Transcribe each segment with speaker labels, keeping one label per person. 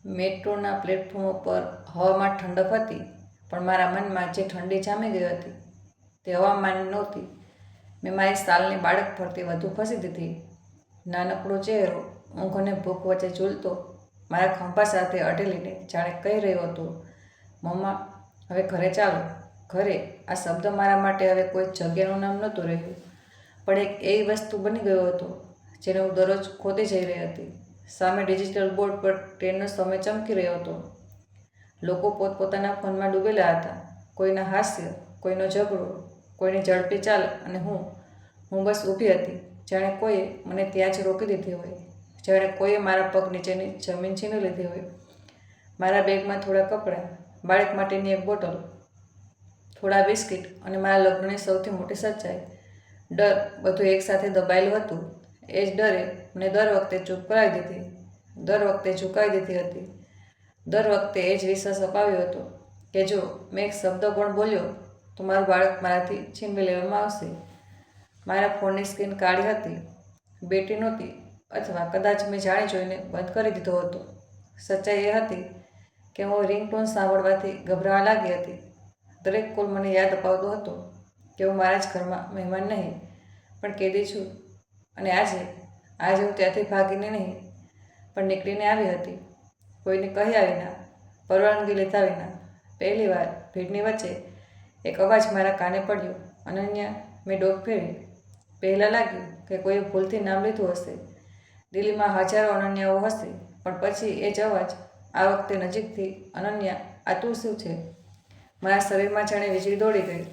Speaker 1: મેટ્રોના platform પર હવામાન ઠંડક હતી, પણ મારા મનમાં જે ઠંડી જામી ગઈ હતી તે હવામાન નહોતી. મેં મારી શાલને બાળક ફરતી વધુ ખસી દીધી. નાનકડો ચહેરો ઊંઘ અને ભૂખ વચ્ચે ઝૂલતો મારા ખંભા સાથે અઢેલીને જાણે કહી રહ્યો હતો, મમ્મા, હવે ઘરે ચાલો. ઘરે આ શબ્દ મારા માટે હવે કોઈ જગ્યાનું નામ નહોતું રહ્યું, પણ એક એવી વસ્તુ બની ગયો હતો જેને હું દરરોજ ખોતી જઈ રહી હતી. સામે ડિજિટલ બોર્ડ પર ટ્રેનનો સમય ચમકી રહ્યો હતો. લોકો પોતપોતાના ફોનમાં ડૂબેલા હતા. કોઈના હાસ્ય, કોઈનો ઝઘડો, કોઈની ઝડપી ચાલ, અને હું બસ ઊભી હતી, જાણે કોઈએ મને ત્યાં જ રોકી દીધી હોય, જાણે કોઈએ મારા પગ નીચેની જમીન છીની લીધી હોય. મારા બેગમાં થોડા કપડાં, બાળક માટેની એક બોટલ, થોડા બિસ્કિટ અને મારા લગ્નની સૌથી મોટી સચ્ચાઈ, ડર, બધું એકસાથે દબાયેલું હતું. એ જ ડરે મને દર વખતે ચૂપ કરાવી દીધી, દર વખતે ઝુકાવી દીધી હતી. દર વખતે એ જ વિશ્વાસ અપાવ્યો હતો કે જો મેં એક શબ્દ પણ બોલ્યો તો મારું બાળક મારાથી છીનવી લેવામાં આવશે. મારા ફોનની સ્ક્રીન કાળી હતી, બેટરી નહોતી, અથવા કદાચ મેં જાણી જોઈને બંધ કરી દીધો હતો. સચ્ચાઈ એ હતી કે હું રિંગટોન સાંભળવાથી ગભરાવા લાગી હતી. દરેક કોલ મને યાદ અપાવતો હતો કે હું મારા જ ઘરમાં મહેમાન નહીં, પણ કેદી છું. અને આજે હું ત્યાંથી ભાગીને નહીં, પણ નીકળીને આવી હતી, કોઈને કહ્યા વિના, પરવાનગી લીધા વિના. પહેલીવાર ભીડની વચ્ચે એક અવાજ મારા કાને પડ્યો, અનન્યા. મેં ડોક ફેરવી. પહેલાં લાગ્યું કે કોઈએ ભૂલથી નામ લીધું હશે. દિલ્હીમાં હજારો અનન્યાઓ હશે, પણ પછી એ જ અવાજ, આ વખતે નજીકથી, અનન્યા, આ તું શું છે? મારા શરીરમાં જાણે વીજળી દોડી ગઈ.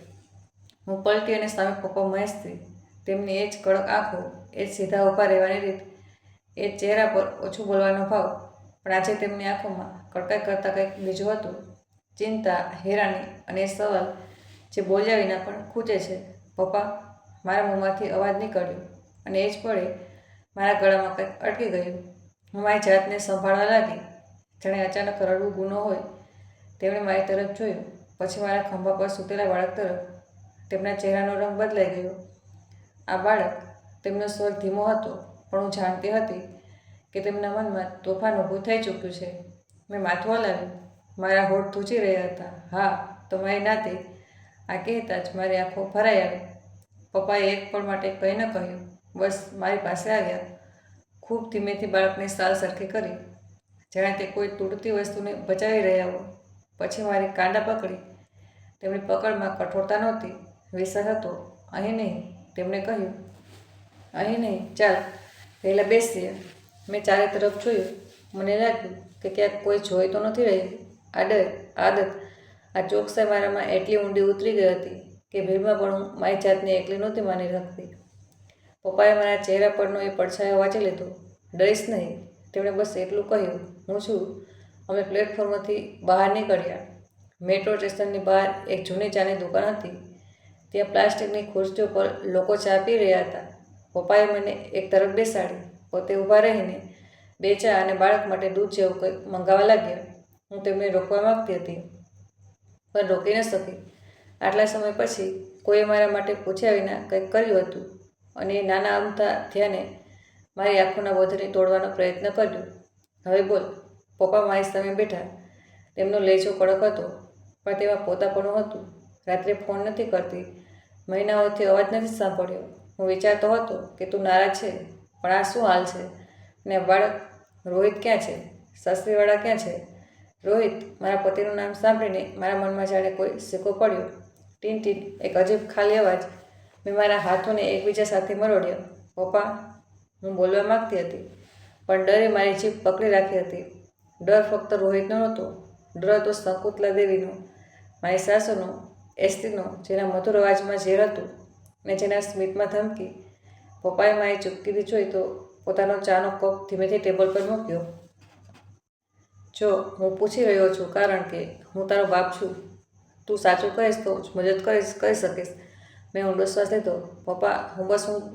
Speaker 1: હું પલટી અને સામે પપ્પા મહેશથી. તેમની એ જ કડક આંખો, એ જ સીધા ઊભા રહેવાની રીત, એ જ ચહેરા પર ઓછું બોલવાનો ભાવ. પણ આજે તેમની આંખોમાં કડકાઈ કરતાં કંઈક બીજું હતું. ચિંતા, હેરાની અને એ સવાલ જે બોલ્યા વિના પણ ખૂંચે છે, પપ્પા. મારા મોંમાંથી અવાજ નીકળ્યો, અને એ જ પળે મારા ગળામાં કંઈક અટકી ગયું. હું મારી જાતને સંભાળવા લાગી, જાણે અચાનક રડવું ગુનો હોય. તેમણે મારી તરફ જોયું, પછી મારા ખંભા પર સૂતેલા બાળક તરફ. તેમના ચહેરાનો રંગ બદલાઈ ગયો. આ બાળક, તેમનો સ્વર ધીમો હતો, પણ હું જાણતી હતી કે તેમના મનમાં તોફાન ઊભું થઈ ચૂક્યું છે. મેં માથું હલાવ્યું. મારા હોઠ ધ્રુજી રહ્યા હતા. હા, તમારી નાતે. આ કહેતા જ મારી આંખો ભરાઈ આવી. પપ્પાએ એક પળ માટે કંઈ ન કહ્યું, બસ મારી પાસે આવ્યા. ખૂબ ધીમેથી બાળકની શાલ સરખી કરી, જાણે તે કોઈ તૂટતી વસ્તુને બચાવી રહ્યા હોય. પછી મારી કાંડા પકડી. તેમની પકડમાં કઠોરતા નહોતી, વિશ્વાસ હતો. અહીં નહીં, તેમણે કહ્યું. અહીં નહીં, ચાલ, પહેલાં બેસીએ. મેં ચારે તરફ જોયું. મને લાગ્યું કે ક્યાંક કોઈ જોઈ તો નથી રહ્યું. આ ડર, આદત, આ ચોકસાઈ મારામાં એટલી ઊંડી ઉતરી ગઈ હતી કે ભીડમાં પણ હું મારી જાતને એકલી નહોતી માની શકતી. પપ્પાએ મારા ચહેરા પરનો એ પડછાયો વાંચી લીધો. ડરીશ નહીં, તેમણે બસ એટલું કહ્યું. હું છું. અમે પ્લેટફોર્મથી બહાર નીકળ્યા. મેટ્રો સ્ટેશનની બહાર એક જૂની ચાની દુકાન હતી. ત્યાં પ્લાસ્ટિકની ખુરશીઓ પર લોકો ચા પી રહ્યા હતા. પપ્પાએ મને એક તરફ બેસાડી. પોતે ઊભા રહીને બે ચા અને બાળક માટે દૂધ જેવું કંઈક મંગાવવા લાગ્યા. હું તેમને રોકવા માંગતી હતી, પણ રોકી ન શકી. આટલા સમય પછી કોઈએ મારા માટે પૂછ્યા વિના કંઈક કર્યું હતું, અને એ નાના અમથા ધ્યાને મારી આંખોના બોધને તોડવાનો પ્રયત્ન કર્યો. હવે બોલ. પપ્પા મારી સામે બેઠા. તેમનો લહેજો કડક હતો, પણ તેમાં પોતાપણું હતું. રાત્રે ફોન નથી કરતી, મહિનાઓથી અવાજ નથી સાંભળ્યો. હું વિચારતો હતો કે તું નારાજ છે, પણ આ શું હાલ છે? અને બાળક, રોહિત ક્યાં છે? સાસરીવાળા ક્યાં છે? રોહિત, મારા પતિનું નામ સાંભળીને મારા મનમાં જાણે કોઈ સિક્કો પડ્યો. ટીન ટીન, એક અજીબ ખાલી અવાજ. મેં મારા હાથોને એકબીજા સાથે મરોડ્યા. પપ્પા, હું બોલવા માંગતી હતી, પણ ડરે મારી જીભ પકડી રાખી હતી. ડર ફક્ત રોહિતનો નહોતો, ડર હતો શકુંતલા દેવીનો, મારી સાસુનો, એ સ્ત્રીનો જેના મધુર અવાજમાં ઝેર હતું, અને જેના સ્મિતમાં ધમકી. પપ્પાએ મારી ચૂપકીદી જોઈ તો પોતાનો ચાનો કપ ધીમેથી ટેબલ પર મૂક્યો. જો હું પૂછી રહ્યો છું કારણ કે હું તારો બાપ છું. તું સાચું કહીશ તો જ મદદ કરી શકીશ. મેં ઊંડો શ્વાસ લીધો. પપ્પા, હું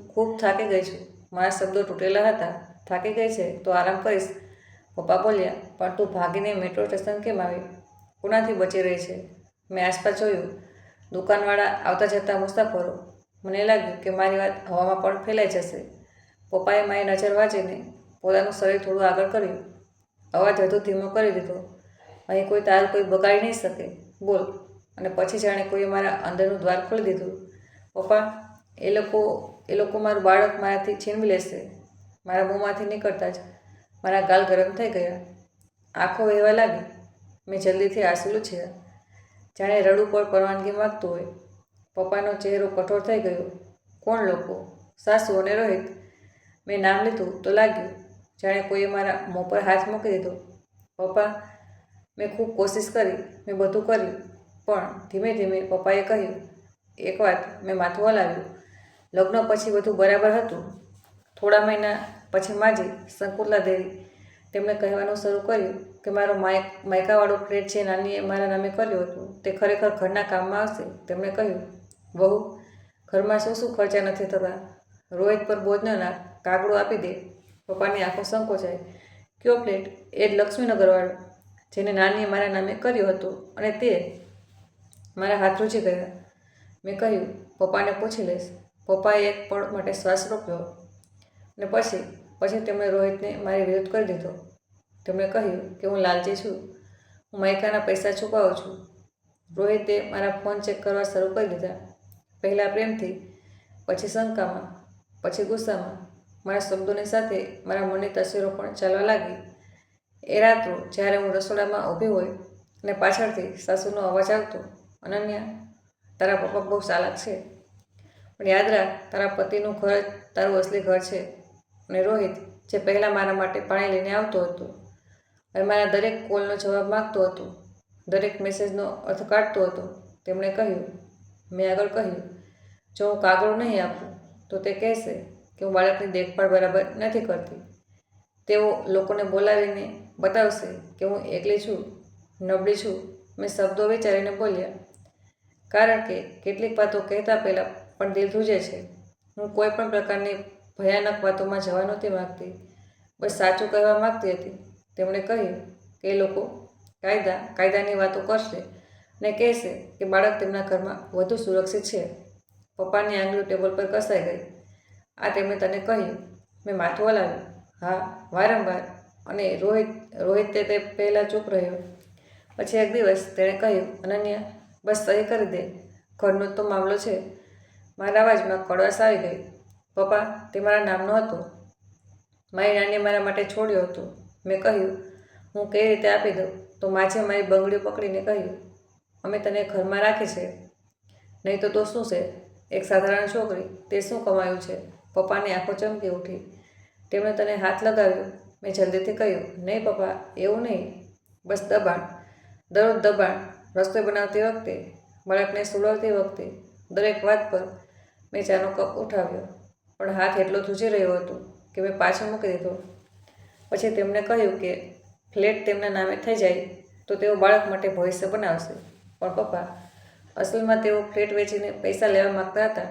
Speaker 1: ખૂબ થાકી ગઈ છું. મારા શબ્દો તૂટેલા હતા. થાકી ગઈ છે તો આરામ કરીશ, પપ્પા બોલ્યા. પણ તું ભાગીને મેટ્રો સ્ટેશન કેમ આવી? કોનાથી બચી રહી છે? મેં આસપાસ જોયું. દુકાનવાળા, આવતા જતા મુસાફરો. મને લાગ્યું કે મારી વાત હવામાં પણ ફેલાઈ જશે. પપ્પાએ મારી નજર વાંચીને પોતાનું શરીર થોડું આગળ કર્યું. અવાજ વધુ ધીમો કરી દીધો. અહીં કોઈ તારું કોઈ બગાડી નહીં શકે, બોલ. અને પછી જાણે કોઈએ મારા અંદરનું દ્વાર ખોલી દીધું. પપ્પા, એ લોકો મારું બાળક મારાથી છીનવી લેશે. મારા મોંમાંથી નીકળતા જ મારા ગાલ ગરમ થઈ ગયા. આંખો વહેવા લાગી. મેં જલ્દીથી આંસુ લૂછ્યા, જાણે રડવું પર પરવાનગી માગતું હોય. પપ્પાનો ચહેરો કઠોર થઈ ગયો. કોણ લોકો? સાસુ અને રોહિત. મેં નામ લીધું તો લાગ્યું જાણે કોઈએ મારા મોં પર હાથ મૂકી દીધો. પપ્પા, મેં ખૂબ કોશિશ કરી, મેં બધું કર્યું, પણ ધીમે ધીમે પપ્પાએ કહ્યું. એક વાત. મેં માથું હલાવ્યું. લગ્ન પછી બધું બરાબર હતું. થોડા મહિના પછી માજી, શંકુતલા દેવી, તેમણે કહેવાનું શરૂ કર્યું કે મારો માયકાવાળો ફ્લેટ જે નાનીએ મારા નામે કર્યો હતો તે ખરેખર ઘરના કામમાં આવશે. તેમણે કહ્યું, વહુ, ઘરમાં શું શું ખર્ચા નથી થતા. રોહિત પર બોજ ન નાખ, કાગડો આપી દે. પપ્પાની આંખો સંકોચાઈ. કયો ફ્લેટ? એ જ લક્ષ્મીનગરવાળો, જેને નાનીએ મારા નામે કર્યો હતો. અને તે મારા હાથ રૂજી ગયા. મેં કહ્યું, પપ્પાને પૂછી લઈશ. પપ્પાએ એક પળ માટે શ્વાસ રોક્યો અને પછી તેમણે રોહિતને મારી વિરુદ્ધ કરી દીધો. તેમણે કહ્યું કે હું લાલચી છું, હું માયકાના પૈસા છુપાવું છું. રોહિતે મારા ફોન ચેક કરવા શરૂ કરી દીધા. પહેલાં પ્રેમથી, પછી શંકામાં, પછી ગુસ્સામાં. મારા શબ્દોની સાથે મારા મનની તસવીરો પણ ચાલવા લાગી. એ રાત્રો જ્યારે હું રસોડામાં ઊભી હોય અને પાછળથી સાસુનો અવાજ આવતો, અનન્યા, તારા પપ્પા બહુ ચાલાક છે, પણ યાદ રાખ, તારા પતિનું ઘર જ તારું અસલી ઘર છે. અને રોહિત, જે પહેલાં મારા માટે પાણી લઈને આવતો હતો, હવે મારા દરેક કોલનો જવાબ માગતો હતો, દરેક મેસેજનો અર્થ કાઢતો હતો. તેમણે કહ્યું, મેં આગળ કહ્યું, જો હું કાગળો નહીં આપું તો તે કહેશે કે હું બાળકની દેખભાળ બરાબર નથી કરતી. તેઓ લોકોને બોલાવીને બતાવશે કે હું એકલી છું, નબળી છું. મેં શબ્દો વિચારીને બોલ્યા, કારણ કે કેટલીક વાતો કહેતા પહેલાં પણ દિલ ધ્રુજે છે. હું કોઈ પણ પ્રકારની ભયાનક વાતોમાં જવા નહોતી માગતી, બસ સાચું કહેવા માગતી હતી. તેમણે કહ્યું કે એ લોકો કાયદાની વાતો કરશે અને કહેશે કે બાળક તેમના ઘરમાં વધુ સુરક્ષિત છે. પપ્પાની આંગળીઓ ટેબલ પર કસાઈ ગઈ. આ તેમણે તને કહ્યું? મેં માથું હલાવ્યું. હા, વારંવાર. અને રોહિત તે પહેલાં ચૂપ રહ્યો. પછી એક દિવસ તેણે કહ્યું, અનન્યા, બસ સહી કરી દે, ઘરનો જ તો મામલો છે. મારા અવાજમાં કડવાશ આવી ગઈ. પપ્પા, તે મારા નામનો હતો. મારી નાનીએ મારા માટે છોડ્યો હતો. મેં કહ્યું, હું કઈ રીતે આપી દઉં? તો માછે મારી બંગડીઓ પકડીને કહ્યું, અમે તને ઘરમાં રાખી છે, નહીં તો શું છે? એક સાધારણ છોકરી. તે શું કમાયું છે? પપ્પાની આંખો ચમકી ઉઠી. તેમણે તને હાથ લગાવ્યો? મેં જલ્દીથી કહ્યું, નહીં પપ્પા, એવું નહીં. બસ દબાણ, દરરોજ દબાણ. રસોઈ બનાવતી વખતે, બાળકને સુડાવતી વખતે, દરેક વાત પર. મેં ચાનો કપ ઉઠાવ્યો, પણ હાથ એટલો ધ્રુજી રહ્યો હતો કે મેં પાછો મૂકી દીધો. પછી તેમણે કહ્યું કે ફ્લેટ તેમના નામે થઈ જાય તો તેઓ બાળક માટે ભવિષ્ય બનાવશે. પણ પપ્પા, અસલમાં તેઓ ફ્લેટ વેચીને પૈસા લેવા માગતા હતા.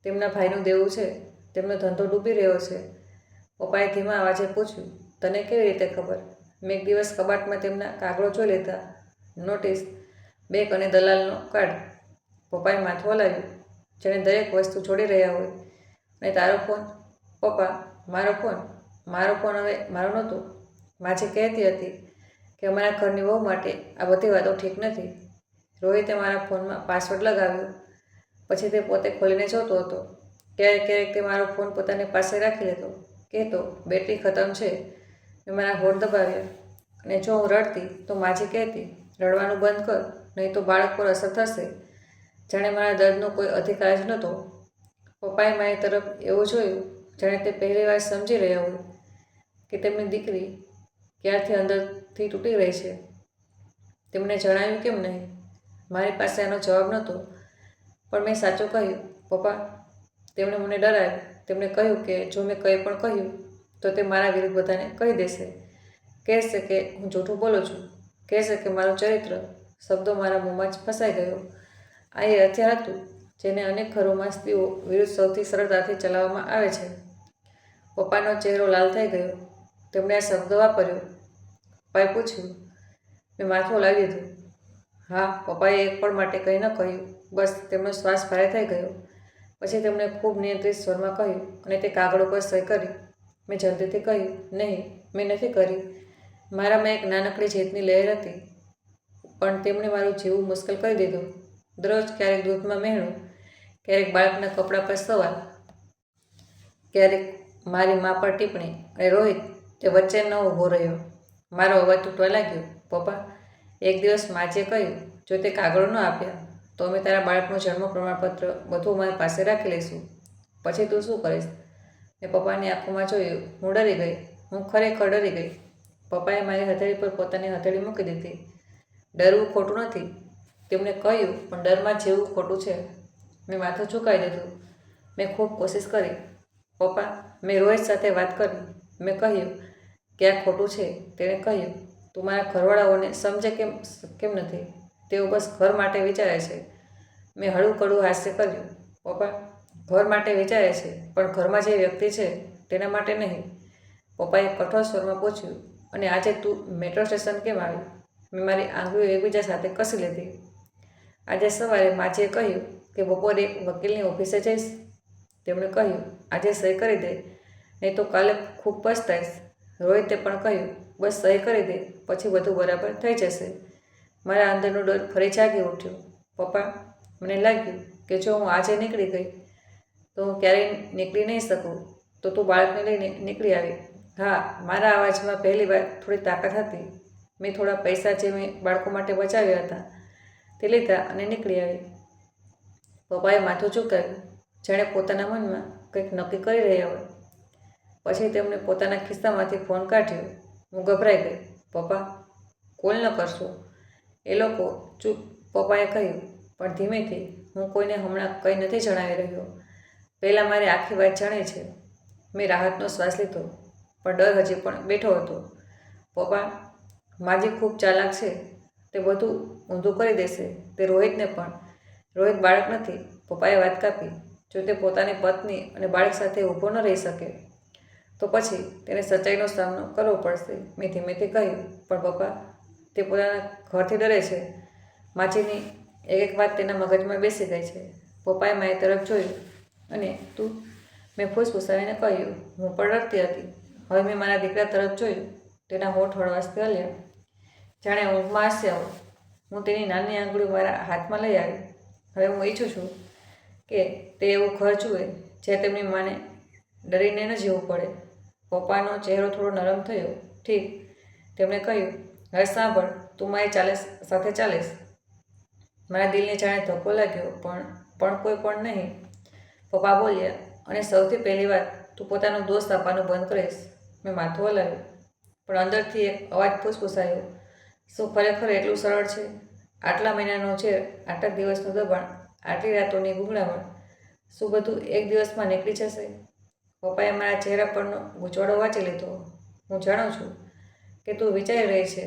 Speaker 1: તેમના ભાઈનું દેવું છે, તેમનો ધંધો ડૂબી રહ્યો છે. પપ્પાએ ધીમા અવાજે પૂછ્યું, તને કેવી રીતે ખબર? મેં એક દિવસ કબાટમાં તેમના કાગળો જોઈ લીધા. નોટિસ, બેંક અને દલાલનો કાર્ડ. પપ્પાએ માથું હલાવ્યું, જેણે દરેક વસ્તુ છોડી રહ્યા હોય. અને તારો ફોન? પપ્પા, મારો ફોન હવે મારો નહોતો. માજી કહેતી હતી કે અમારા ઘરની વહુ માટે આ બધી વાતો ઠીક નથી. રોહિતે મારા ફોનમાં પાસવર્ડ લગાવ્યો. પછી તે પોતે ખોલીને જોતો હતો. ક્યારેક તે મારો ફોન પોતાની પાસે રાખી લેતો, કહેતો, બેટરી ખતમ છે. મેં મારા હોઠ દબાવ્યા. અને જો હું રડતી તો માજી કહેતી, રડવાનું બંધ કર, નહીં તો બાળક પર અસર થશે. જાણે મારા દર્દનો કોઈ અધિકાર જ નહોતો. પપ્પાએ મારી તરફ એવું જોયું જાણે તે પહેલી વાર સમજી રહ્યા હોય કે તેમની દીકરી ક્યારથી અંદરથી તૂટી રહી છે. તેમણે જણાવ્યું કેમ નહીં? મારી પાસે આનો જવાબ નહોતો, પણ મેં સાચું કહ્યું. પપ્પા, તેમણે મને ડરાવ્યો. તેમણે કહ્યું કે જો મેં કંઈ પણ કહ્યું તો તે મારા વિરુદ્ધ બધાને કહી દેશે. કહેશે કે હું જૂઠું બોલું છું, કહેશે કે મારું ચરિત્ર. શબ્દો મારા મોંમાં જ ફસાઈ ગયો. આ એ હથિયાર હતું જેને અનેક ઘરોમાં સ્ત્રીઓ વિરુદ્ધ સૌથી સરળતાથી ચલાવવામાં આવે છે. પપ્પાનો ચહેરો લાલ થઈ ગયો. તેમણે આ શબ્દ વાપર્યો. પપ્પાએ પૂછ્યું. મેં માથું હલાવી દીધું. હા. પપ્પાએ એક પળ માટે કંઈ ન કહ્યું. બસ તેમનો શ્વાસ ભારે થઈ ગયો. પછી તેમણે ખૂબ નિયંત્રિત સ્વરમાં કહ્યું, અને તે કાગળો પર સહી કરી. મેં જલ્દીથી કહ્યું, નહીં, મેં નથી કરી. મારામાં એક નાનકડી જીતની લહેર હતી, પણ તેમણે મારું જીવવું મુશ્કેલ કરી દીધું. દરરોજ ક્યારેક દૂધમાં મહેણું, ક્યારેક બાળકના કપડાં પર સવાલ, ક્યારેક મારી મા પર ટિપ્પણી, અને રોહિત તે વચ્ચે ન ઊભો રહ્યો. મારો અવાજ તૂટવા લાગ્યો. પપ્પા, એક દિવસ માજીએ કહ્યું, જો તે કાગળો ન આપ્યા તો અમે તારા બાળકનું જન્મ પ્રમાણપત્ર બધું અમારી પાસે રાખી લઈશું. પછી તું શું કરીશ? મેં પપ્પાની આંખોમાં જોયું. હું ડરી ગઈ. હું ખરેખર ડરી ગઈ. પપ્પાએ મારી હથેળી પર પોતાની હથેળી મૂકી દીધી. ડરવું ખોટું નથી, તેમણે કહ્યું, પણ ડરમાં જીવવું ખોટું છે. મેં માથું ઝુકાવી દીધું. મેં ખૂબ કોશિશ કરી. પપ્પા, મેં રોહિત સાથે વાત કરી. મેં કહ્યું કે આ ખોટું છે. તેણે કહ્યું, તું મારા ઘરવાળાઓને સમજે કેમ નથી? તેઓ બસ ઘર માટે વિચારે છે. મેં હળવું કડવું હાસ્ય કર્યું. પપ્પા, ઘર માટે વિચારે છે, પણ ઘરમાં જે વ્યક્તિ છે તેના માટે નહીં. પપ્પાએ કઠોર સ્વરમાં પૂછ્યું, અને આજે તું મેટ્રો સ્ટેશન કેમ આવી? મેં મારી આંગળીઓ એકબીજા સાથે કસી લીધી. આજે સવારે માજીએ કહ્યું કે બપોરે એક વકીલની ઓફિસે જઈશ. તેમણે કહ્યું, આજે સહી કરી દે, નહીં તો કાલે ખૂબ પછતાઈશ. રોહિતે પણ કહ્યું, બસ સહી કરી દે, પછી બધું બરાબર થઈ જશે. મારા અંદરનો ડર ફરી જાગી ઉઠ્યો. પપ્પા, મને લાગ્યું કે જો હું આજે નીકળી ગઈ તો હું ક્યારેય નીકળી નહીં શકું. તો તું બાળકને લઈને નીકળી આવી. હા, મારા અવાજમાં પહેલી વાર થોડી તાકાત હતી. મેં થોડા પૈસા જે મેં બાળકો માટે બચાવ્યા હતા તે લીધા અને નીકળી આવી. પપ્પાએ માથું ઝુકાવ્યું, જાણે પોતાના મનમાં કંઈક નક્કી કરી રહ્યા હોય. પછી તેમણે પોતાના ખિસ્સામાંથી ફોન કાઢ્યો. હું ગભરાઈ ગઈ. પપ્પા, કોલ ન કરશો. એ લોકો ચૂપ, પપ્પાએ કહ્યું, પણ ધીમેથી. હું કોઈને હમણાં કંઈ નથી જણાવી રહ્યો. પહેલાં મારી આખી વાત જાણે છે. મેં રાહતનો શ્વાસ લીધો, પણ ડર હજી પણ બેઠો હતો. પપ્પા, માજી ખૂબ ચાલાક છે. તે બધું ઊંધું કરી દેશે. તે રોહિતને પણ. રોહિત બાળક નથી. પપ્પાએ વાત કાપી. જો તે પોતાની પત્ની અને બાળક સાથે ઊભો ન રહી શકે તો પછી તેને સચ્ચાઈનો સામનો કરવો પડશે. મેં ધીમેથી કહ્યું, પણ પપ્પા, તે પોતાના ઘરથી ડરે છે. માજીની એક વાત તેના મગજમાં બેસી ગઈ છે. પપ્પાએ મારી તરફ જોયું. અને તું? મેં ફૂસફૂસાવીને કહ્યું. હું પણ ડરતી હતી. હવે મેં મારા દીકરા તરફ જોયું. તેના હોઠ હળવાશથી હલ્યા, જાણે ઊંઘમાં હાસ્યા હોય. હું તેની નાની આંગળીઓ મારા હાથમાં લઈ આવી. હવે હું ઈચ્છું છું કે તે એવું ઘર જુએ જ્યાં તેમની માને ડરીને ન જીવવું પડે. પપ્પાનો ચહેરો થોડો નરમ થયો. ઠીક, તેમણે કહ્યું. હવે સાંભળ, તું મારી સાથે ચાલીશ. મારા દિલને જાણે ધક્કો લાગ્યો. પણ કોઈ પણ નહીં. પપ્પા બોલ્યા, અને સૌથી પહેલી વાત, તું પોતાનો દોસ્ત આપવાનું બંધ કરીશ. મેં માથું હલાવ્યું, પણ અંદરથી એક અવાજ ફૂસફૂસાયો. શું ખરેખર એટલું સરળ છે? આટલા મહિનાનો ઝેર, આટલા દિવસનું દબાણ, આટલી રાતોની ગૂંગળામણ, શું બધું એક દિવસમાં નીકળી જશે? પપ્પાએ મારા ચહેરા પરનો ગૂંચવાડો વાંચી લીધો. હું જાણું છું કે તું વિચારી રહી છે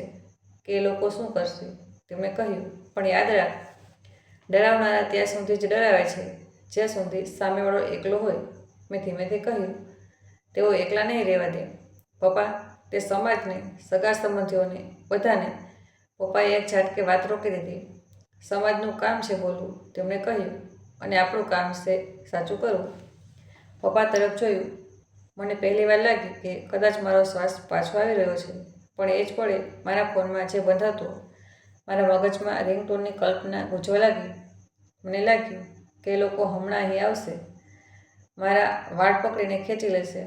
Speaker 1: કે એ લોકો શું કરશે. તેમણે કહ્યું, પણ યાદ રાખ, ડરાવનારા ત્યાં સુધી જ ડરાવે છે જ્યાં સુધી સામેવાળો એકલો હોય. મેં ધીમેથી કહ્યું, તેઓ એકલા નહીં રહેવા દે. પપ્પા, તે સમાજને, સગા સંબંધીઓને, બધાને. પપ્પાએ એક ઝાટકે વાત રોકી દીધી. સમાજનું કામ છે બોલવું, તેમણે કહ્યું, અને આપણું કામ છે સાચું કરવું. પપ્પા તરફ જોયું. મને પહેલી વાર લાગ્યું કે કદાચ મારો શ્વાસ પાછો આવી રહ્યો છે. પણ એ જ પળે મારા ફોનમાં જે બંધ હતો, મારા મગજમાં રિંગટોનની કલ્પના ગૂંજવા લાગી. મને લાગ્યું કે એ લોકો હમણાં અહીં આવશે, મારા વાળ પકડીને ખેંચી લેશે,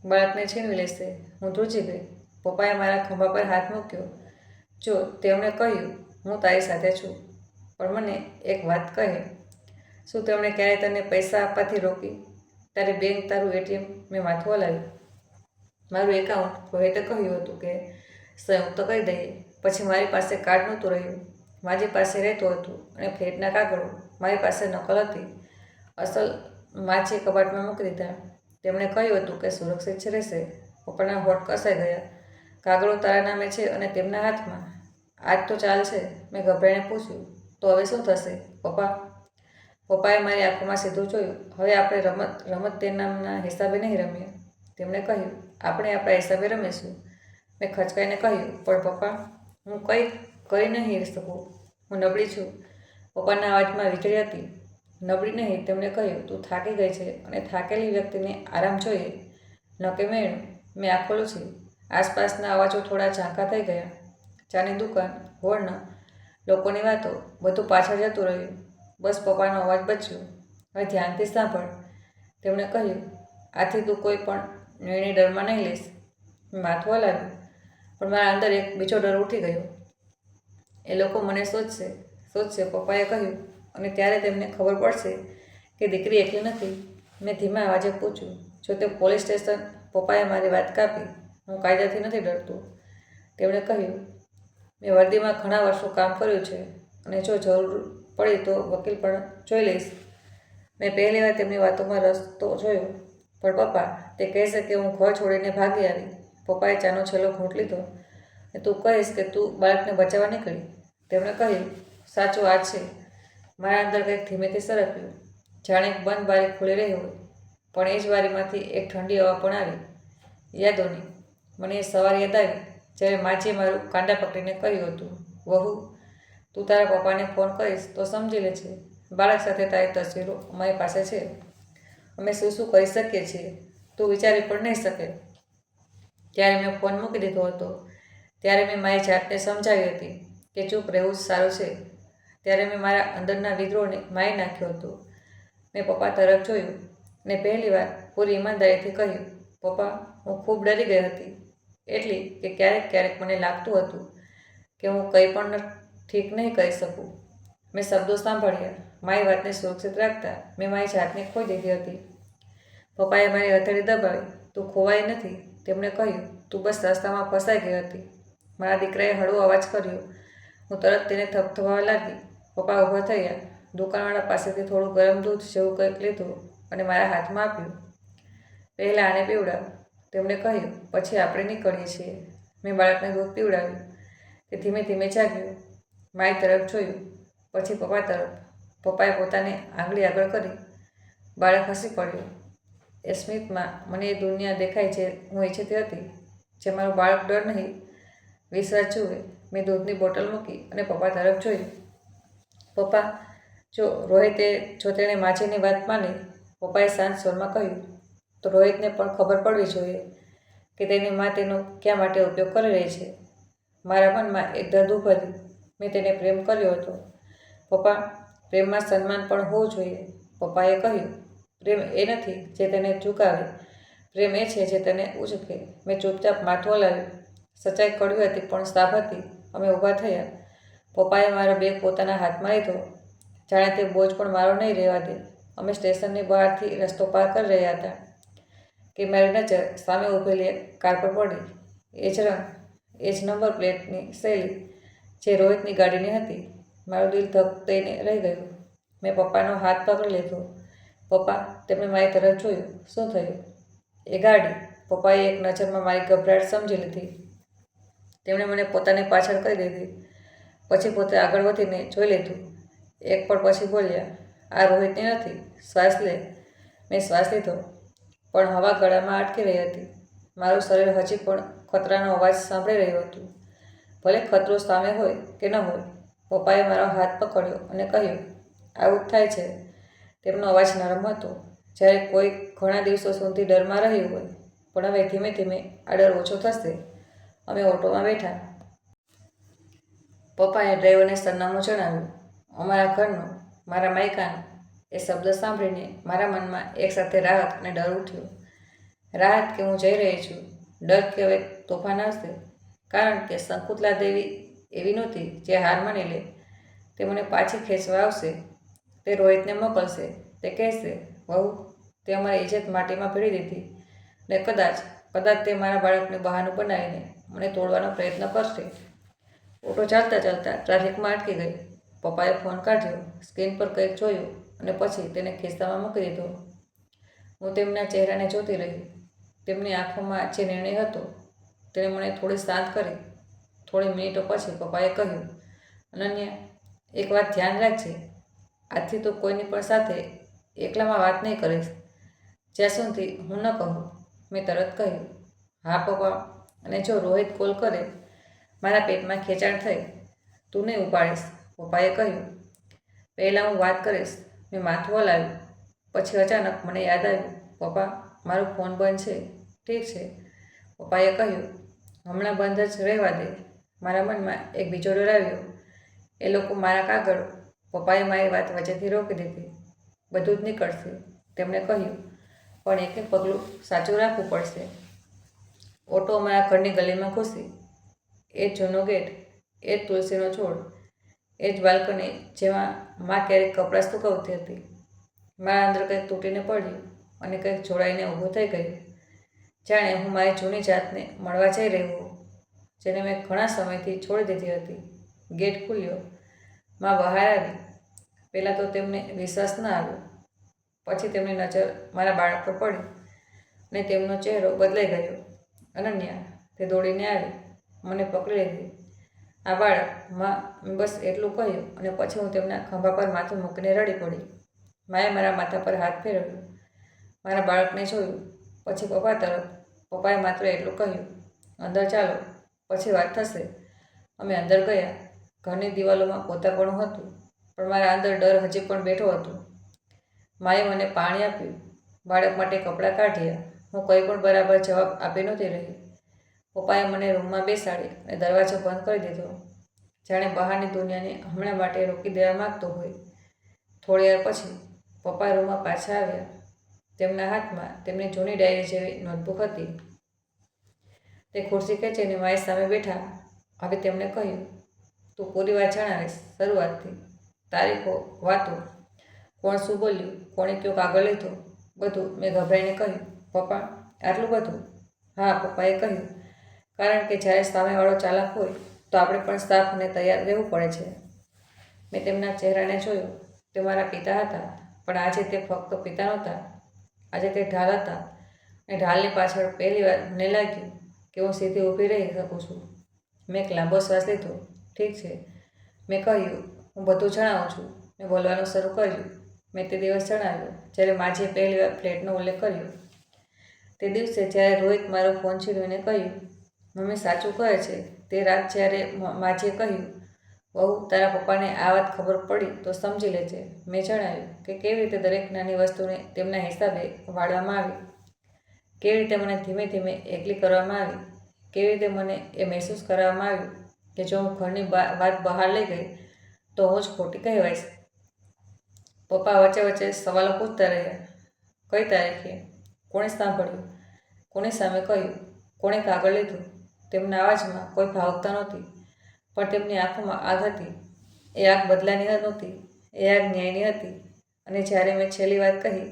Speaker 1: બાળકને છીનવી લેશે. હું ધ્રુજી ગઈ. પપ્પાએ મારા ખભા પર હાથ મૂક્યો. જો, તેમણે કહ્યું, હું તારી સાથે છું. પણ મને એક વાત કહે, શું તેમણે ક્યારેય તને પૈસા આપવાથી રોકી? તારી બેંક, તારું એટીએમ? મેં માથું હલાવ્યું. મારું એકાઉન્ટ, રોહિતે કહ્યું હતું કે સંયુક્ત કરી દઈએ. પછી મારી પાસે કાર્ડ નહોતું રહ્યું. મારી પાસે રહેતું હતું, અને ફ્લેટના કાગળો. મારી પાસે નકલ હતી. અસલ માજીએ કબાટમાં મૂકી દીધા. તેમણે કહ્યું હતું કે સુરક્ષિત રહેશે. પપ્પાના હોઠ કસાઈ ગયા. કાગળો તારા નામે છે અને તેમના હાથમાં. આજ તો ચાલ છે. મેં ગભરાઈને પૂછ્યું, તો હવે શું થશે પપ્પા? પપ્પાએ મારી આંખોમાં સીધું જોયું. હવે આપણે રમત તે નામના હિસાબે નહીં રમીએ. તેમણે કહ્યું, આપણે આપણા હિસાબે રમીશું. મેં ખચકાઈને કહ્યું, પણ પપ્પા, હું કંઈ કરી નહીં શકું. હું નબળી છું. પપ્પાના અવાજમાં વીજળી હતી. નબળી નહીં, તેમણે કહ્યું, તું થાકી ગઈ છે, અને થાકેલી વ્યક્તિને આરામ જોઈએ, ન કે મેળું. મેં આંખો લૂછી. આસપાસના અવાજો થોડા ઝાંખા થઈ ગયા. ચાની દુકાન, હોર્ન, લોકોની વાતો, બધું પાછળ જતું રહ્યું. બસ પપ્પાનો અવાજ બચ્યો. હવે ધ્યાનથી સાંભળ, તેમણે કહ્યું. આથી તું કોઈ પણ નિર્ણય ડરમાં નહીં લઈશ. મેં માથું હલાવ્યું, પણ મારા અંદર એક બીજો ડર ઉઠી ગયો. એ લોકો મને શોધશે, પપ્પાએ કહ્યું, અને ત્યારે તેમને ખબર પડશે કે દીકરી એકલી નથી. મેં ધીમા અવાજે પૂછ્યું, જો તે પોલીસ સ્ટેશન? પપ્પાએ મારી વાત કાપી. હું કાયદાથી નથી ડરતો, તેમણે કહ્યું. મેં વર્દીમાં ઘણા વર્ષો કામ કર્યું છે, અને જો જરૂર પડી તો વકીલ પણ જોઈ લઈશ. મેં પહેલી વાર તેમની વાતોમાં રસ તો જોયો, પણ પપ્પા, તે કહેશે કે હું ઘર છોડીને ભાગી આવી. પપ્પાએ ચાનો છેલ્લો ઘૂંટ લીધો. અને તું કહીશ કે તું બાળકને બચાવવા નીકળી. તેમણે કહ્યું, સાચું આ છે. મારા અંદર કંઈક ધીમેથી સરક્યું, જાણે એક બંધ બારી ખુલી રહી હોય. પણ એ જ બારીમાંથી એક ઠંડી હવા પણ આવી. યાદોની. મને એ સવાર યાદ આવી જ્યારે માજીએ મારું કાંડા પકડીને કહ્યું હતું, વહુ, તું તારા પપ્પાને ફોન કરીશ તો સમજી લે છે. બાળક સાથે તારી તસવીરો અમારી પાસે છે. અમે શું શું કરી શકીએ છીએ, તું વિચારી પણ નહીં શકે. ત્યારે મેં ફોન મૂકી દીધો હતો. ત્યારે મેં મારી જાતને સમજાવી હતી કે ચૂપ રહેવું જ સારું છે. ત્યારે મેં મારા અંદરના વિદ્રોહને મારી નાખ્યો હતો. મેં પપ્પા તરફ જોયું અને પહેલીવાર પૂરી ઈમાનદારીથી કહ્યું, પપ્પા, હું ખૂબ ડરી ગઈ હતી. એટલી કે ક્યારેક મને લાગતું હતું કે હું કંઈ પણ ઠીક નહીં કરી શકું. મેં શબ્દો સાંભળ્યા. મારી વાતને સુરક્ષિત રાખતા મેં મારી જાતને ખોઈ દીધી હતી. પપ્પાએ મારી હથેળી દબાવી. તું ખોવાઈ નથી, તેમણે કહ્યું. તું બસ રસ્તામાં ફસાઈ ગઈ હતી. મારા દીકરાએ હળવો અવાજ કર્યો. હું તરત તેને થપથપાવા લાગી. પપ્પા ઊભા થયા. દુકાનવાળા પાસેથી થોડું ગરમ દૂધ જેવું કંઈક લીધું અને મારા હાથમાં આપ્યું. પહેલાં આને પીવડાવ, તેમણે કહ્યું. પછી આપણે નીકળીએ છીએ. મેં બાળકને દૂધ પીવડાવ્યું. તે ધીમે ધીમે જાગ્યું. મારી તરફ જોયું, પછી પપ્પા તરફ. પપ્પાએ પોતાની આંગળી આગળ કરી. બાળક હસી પડ્યું. એ સ્મિતમાં મને એ દુનિયા દેખાય જે હું ઈચ્છતી હતી, જે મારું બાળક ડર નહીં, વિશ્વાસ જુએ. મેં દૂધની બોટલ મૂકી અને પપ્પા તરફ જોયું. પપ્પા, જો તેણે માજીની વાત માની, પપ્પાએ શાંત સ્વરમાં કહ્યું, તો રોહિતને પણ ખબર પડવી જોઈએ કે તેની મા તેનો ક્યાં માટે ઉપયોગ કરી રહી છે. મારા મનમાં એક દર્દ ઉભર્યું. મેં તેને પ્રેમ કર્યો હતો. પપ્પા, પ્રેમમાં સન્માન પણ હોવું જોઈએ, પપ્પાએ કહ્યું. પ્રેમ એ નથી જે તેને ઝુકાવે, પ્રેમ એ છે જે તેને ઉચકે. મેં ચૂપચાપ માથું હલાવ્યું. સચ્ચાઈ કડવી હતી પણ સાફ હતી. અમે ઊભા થયા. પપ્પાએ મારા બેગ પોતાના હાથમાં લીધો, જાણે તે બોજ પણ મારો નહીં રહેવા દે. અમે સ્ટેશનની બહારથી રસ્તો પાર કરી રહ્યા હતા કે મારી નજર સામે ઊભેલી એક કાર પર પડી. એ જ રંગ, એ જ નંબર પ્લેટની શૈલી જે રોહિતની ગાડીની હતી. મારું દિલ ધક દઈને રહી ગયું. મેં પપ્પાનો હાથ પકડી લીધો. પપ્પા, તેમણે મારી તરફ જોયું. શું થયું? એ ગાડી. પપ્પાએ એક નજરમાં મારી ગભરાટ સમજી લીધી. તેમણે મને પોતાની પાછળ કરી દીધી. પછી પોતે આગળ વધીને જોઈ લીધું. એક પળ પછી બોલ્યા, આ રોહિતની નથી. શ્વાસ લે. મેં શ્વાસ લીધો, પણ હવા ગળામાં અટકી રહી હતી. મારું શરીર હજી પણ ખતરાનો અવાજ સાંભળી રહ્યું હતું, ભલે ખતરો સામે હોય કે ન હોય. પપ્પાએ મારો હાથ પકડ્યો અને કહ્યું, આવું જ થાય છે. તેમનો અવાજ નરમ હતો, જ્યારે કોઈ ઘણા દિવસો સુધી ડરમાં રહ્યું હોય. પણ હવે ધીમે ધીમે આ ડર ઓછો થશે. અમે ઓટોમાં બેઠા. પપ્પાએ ડ્રાઈવરને સરનામું જણાવ્યું. અમારા ઘરનું, મારા માયકાનું. એ શબ્દ સાંભળીને મારા મનમાં એકસાથે રાહત અને ડર ઉઠ્યો. રાહત કે હું જઈ રહી છું. ડર કે હવે તોફાન આવશે. કારણ કે શકુંતલા દેવી એવી નહોતી જે હાર માની લે. તે મને પાછી ખેંચવા આવશે. તે રોહિતને મોકલશે. તે કહેશે, વહુ, તે અમારી ઇજ્જત માટીમાં ભેળી દીધી. ને કદાચ તે મારા બાળકને બહાનું બનાવીને મને તોડવાનો પ્રયત્ન કરશે. ઓટો ચાલતા ચાલતા ટ્રાફિકમાં અટકી ગઈ. પપ્પાએ ફોન કાઢ્યો, સ્ક્રીન પર કંઈક જોયું અને પછી તેને ખિસ્સામાં મૂકી દીધો. હું તેમના ચહેરાને જોતી રહી. તેમની આંખોમાં જે નિર્ણય હતો તેણે મને થોડી શાંત કરી. થોડી મિનિટો પછી પપ્પાએ કહ્યું, અનન્યા, એક વાત ધ્યાન રાખજે. આજથી તું કોઈની પણ સાથે એકલામાં વાત નહીં કરીશ, જ્યાં સુધી હું ન કહું. મેં તરત કહ્યું, હા પપ્પા. અને જો રોહિત કોલ કરે, મારા પેટમાં ખેંચાણ થઈ. તું નહીં ઉપાડીશ, પપ્પાએ કહ્યું. પહેલાં હું વાત કરીશ. મેં માથું હલાવ્યું. પછી અચાનક મને યાદ આવ્યું, પપ્પા, મારો ફોન બંધ છે. ઠીક છે, પપ્પાએ કહ્યું. હમણાં બંધ જ રહેવા દે. મારા મનમાં એક બીજો ડર આવ્યો. એ લોકો મારા કાગળ. પપ્પાએ મારી વાત વચ્ચેથી રોકી દીધી. બધું જ નીકળશે, તેમણે કહ્યું, પણ એક એક પગલું સાચું રાખવું પડશે. ઓટો અમારા ઘરની ગલીમાં ઘૂસી. એ જ જૂનો ગેટ, એ જ તુલસીનો છોડ, એ જ બાલ્કની જેમાં મા ક્યારેક કપડાં સૂકવતી હતી. મારા અંદર કંઈક તૂટીને પડ્યું અને કંઈક જોડાઈને ઊભું થઈ ગયું. જાણે હું મારી જૂની જાતને મળવા જઈ રહ્યો હોઉં, જેને મેં ઘણા સમયથી છોડી દીધી હતી. ગેટ ખુલ્યો. મા બહાર આવી. પહેલાં તો તેમને વિશ્વાસ ન આવ્યો. પછી તેમની નજર મારા બાળક પર પડી અને તેમનો ચહેરો બદલાઈ ગયો. અનન્યા, તે દોડીને આવી, મને પકડી લીધી. આ બાળક, માં, મેં બસ એટલું કહ્યું અને પછી હું તેમના ખભા પર માથું મૂકીને રડી પડી. માએ મારા માથા પર હાથ ફેરવ્યો. મારા બાળકને જોયું, પછી પપ્પા તરફ. પપ્પાએ માત્ર એટલું કહ્યું, અંદર ચાલો, પછી વાત થશે. અમે અંદર ગયા. ઘરની દિવાલોમાં પોતાપણું હતું, પણ મારા અંદર ડર હજી પણ બેઠો હતો. માએ મને પાણી આપ્યું, બાળક માટે કપડાં કાઢ્યા. હું કંઈ પણ બરાબર જવાબ આપી નહોતી રહી. પપ્પાએ મને રૂમમાં બેસાડી અને દરવાજો બંધ કરી દીધો, જાણે બહારની દુનિયાને હમણાં માટે રોકી દેવા માગતો હોય. થોડી વાર પછી પપ્પા રૂમમાં પાછા આવ્યા. તેમના હાથમાં તેમની જૂની ડાયરી જેવી નોટબુક હતી. તે ખુરશી ખેંચીને મારી સામે બેઠા. હવે તેમણે કહ્યું, તું પૂરી વાત જણાવીશ, શરૂઆતથી. તારીખો, વાતો, કોણ શું બોલ્યું, કોણે કયો કાગળ લીધો, બધું. મેં ગભરાઈને કહ્યું, પપ્પા, આટલું બધું? હા, પપ્પાએ કહ્યું, કારણ કે જ્યારે સામેવાળો ચાલાક હોય તો આપણે પણ સાફ અને તૈયાર રહેવું પડે છે. મેં તેમના ચહેરાને જોયો. તે મારા પિતા હતા, પણ આજે તે ફક્ત પિતા નહોતા. આજે તે ઢાલ હતા. અને ઢાલની પાછળ પહેલીવાર મને લાગ્યું કે હું સીધી ઊભી રહી શકું છું. મેં એક લાંબો શ્વાસ લીધો. ઠીક છે, મેં કહ્યું, હું બધું જણાવું છું. મેં બોલવાનું શરૂ કર્યું. મેં તે દિવસ જણાવ્યો જ્યારે માજીએ પહેલીવાર ફ્લેટનો ઉલ્લેખ કર્યો. તે દિવસે જ્યારે રોહિત મારો ફોન છીનવીને કહ્યું, મમ્મી સાચું કહે છે. તે રાત જ્યારે માજીએ કહ્યું, બહુ, તારા પપ્પાને આ વાત ખબર પડી તો સમજી લેજે. મેં જણાવ્યું કે કેવી રીતે દરેક નાની વસ્તુને તેમના હિસાબે વાળવામાં આવી, કેવી રીતે મને ધીમે ધીમે એકલી કરવામાં આવી, કેવી રીતે મને એ મહેસૂસ કરાવવામાં આવ્યું કે જો હું ઘરની વાત બહાર લઈ ગઈ તો હું જ ખોટી કહેવાઈશ. પપ્પા વચ્ચે વચ્ચે સવાલો પૂછતા રહ્યા. કઈ તારીખે? કોણે સાંભળ્યું? કોની સામે કહ્યું? કોણે કાગળ લીધું? તેમના અવાજમાં કોઈ ભાવુકતા નહોતી, પણ તેમની આંખોમાં આગ હતી. એ આગ બદલાની નહોતી, એ આગ ન્યાયની હતી. અને જ્યારે મેં છેલ્લી વાત કહી,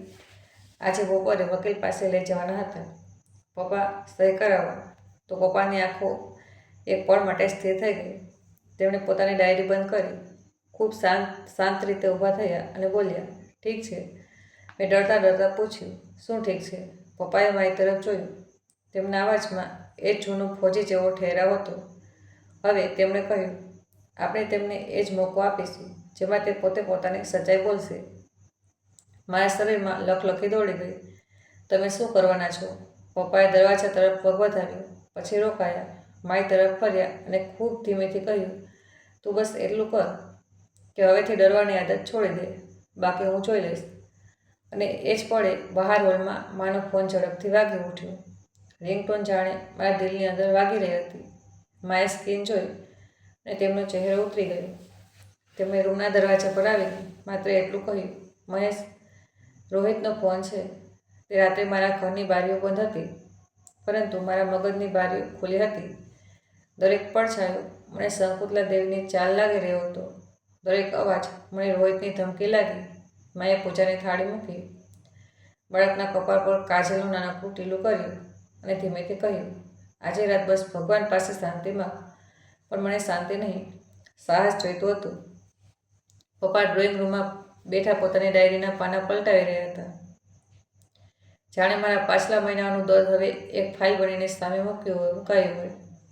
Speaker 1: આજે બપોરે વકીલ પાસે લઈ જવાના હતા, પપ્પા સહી કરાવવા, તો પપ્પાની આંખો એક પળ માટે સ્થિર થઈ ગઈ. તેમણે પોતાની ડાયરી બંધ કરી, ખૂબ શાંત રીતે ઊભા થયા અને બોલ્યા, ઠીક છે. મેં ડરતા ડરતા પૂછ્યું, શું ઠીક છે? પપ્પાએ મારી તરફ જોયું. તેમના અવાજમાં એ જ જૂનો ફોજી જેવો ઠહેરાવ હતો. હવે તેમણે કહ્યું, આપણે તેમને એ જ મોકો આપીશું જેમાં તે પોતે પોતાની સચ્ચાઈ બોલશે. મારા શરીરમાં લખલખી દોડી ગઈ. તમે શું કરવાના છો? પપ્પાએ દરવાજા તરફ પગ વધાર્યો, પછી રોકાયા. મારી તરફ ફર્યા અને ખૂબ ધીમેથી કહ્યું, તું બસ એટલું કર કે હવેથી ડરવાની આદત છોડી દે, બાકી હું જોઈ લઈશ. અને એ જ પળે બહાર હોલમાં માનો ફોન ઝડપથી વાગી ઉઠ્યો. રિંગટોન જાણે મારા દિલની અંદર વાગી રહી હતી. માએ સ્ક્રીન જોઈ અને તેમનો ચહેરો ઉતરી ગયો. તેમણે રૂમના દરવાજા પર આવીને માત્ર એટલું કહ્યું, મહેશ, રોહિતનો ફોન છે. તે રાત્રે મારા ઘરની બારીઓ બંધ હતી, પરંતુ મારા મગજની બારીઓ ખુલ્લી હતી. દરેક પડછાયો મને શંકુતલા દેવીની ચાલ લાગી રહ્યો હતો. દરેક અવાજ મને રોહિતની ધમકી લાગી. માએ પૂજાની થાળી મૂકી, બાળકના કપાળ પર કાજલનું નાનકડું ટીલું કર્યું અને ધીમેથી કહ્યું, આજે રાત બસ ભગવાન પાસે શાંતિ માંગ. પણ મને શાંતિ નહીં, સાહસ જોઈતું હતું. પપ્પા ડ્રોઈંગ રૂમમાં બેઠા પોતાની ડાયરીના પાના પલટાવી રહ્યા હતા. જાણે મારા પાછલા મહિનાનું દર્દ હવે એક ફાઇલ બનીને સામે મુકાયું હોય.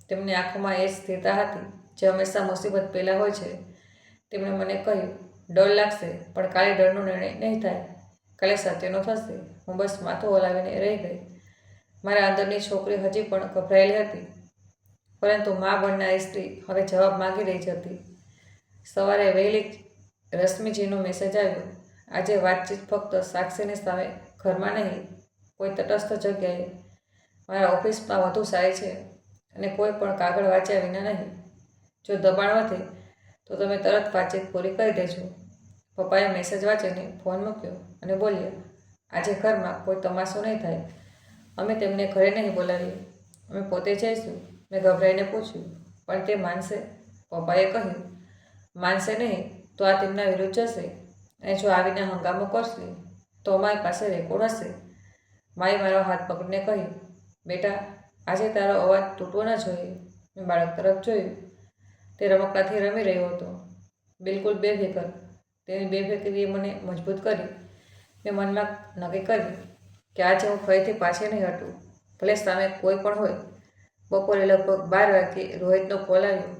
Speaker 1: તેમની આંખોમાં એ જ સ્થિરતા હતી જે હંમેશા મુસીબત પહેલાં હોય છે. તેમણે મને કહ્યું, ડર લાગશે, પણ કાલે ડરનો નિર્ણય નહીં થાય. કાલે સત્યનો થશે. હું બસ માથું હલાવીને રહી ગઈ. મારા અંદરની છોકરી હજી પણ ગભરાયેલી હતી, પરંતુ મા બનનારી સ્ત્રી હવે જવાબ માગી રહી હતી. સવારે વહેલી રશ્મિજીનો મેસેજ આવ્યો. આજે વાતચીત ફક્ત સાક્ષીની સામે, ઘરમાં નહીં, કોઈ તટસ્થ જગ્યાએ. મારા ઓફિસમાં વધુ સારી છે. અને કોઈ પણ કાગળ વાંચ્યા વિના નહીં. જો દબાણ વધે તો તમે તરત વાતચીત પૂરી કરી દેજો. પપ્પાએ મેસેજ વાંચીને ફોન મૂક્યો અને બોલ્યા, આજે ઘરમાં કોઈ તમાશો નહીં થાય. અમે તેમને ઘરે નહીં બોલાવીએ, અમે પોતે જઈશું. મેં ગભરાઈને પૂછ્યું, પણ તે માનશે? પપ્પાએ કહ્યું, માનશે નહીં તો આ તેમના વિરુદ્ધ જશે, અને જો આવીને હંગામો કરશે તો અમારી પાસે રેકોર્ડ હશે. માએ મારો હાથ પકડીને કહ્યું, બેટા, આજે તારો અવાજ તૂટવો ન જોઈએ. મેં બાળક તરફ જોયું. તે રમકડાથી રમી રહ્યો હતો, બિલકુલ બેફિકર. તેની બેફિકરીએ મને મજબૂત કરી. મેં મનમાં નક્કી કર્યું કે આજે હું ફરીથી પાછી નહીં હટું, ભલે સામે કોઈ પણ હોય. બપોરે લગભગ 12 વાગ્યે રોહિતનો કોલ આવ્યો.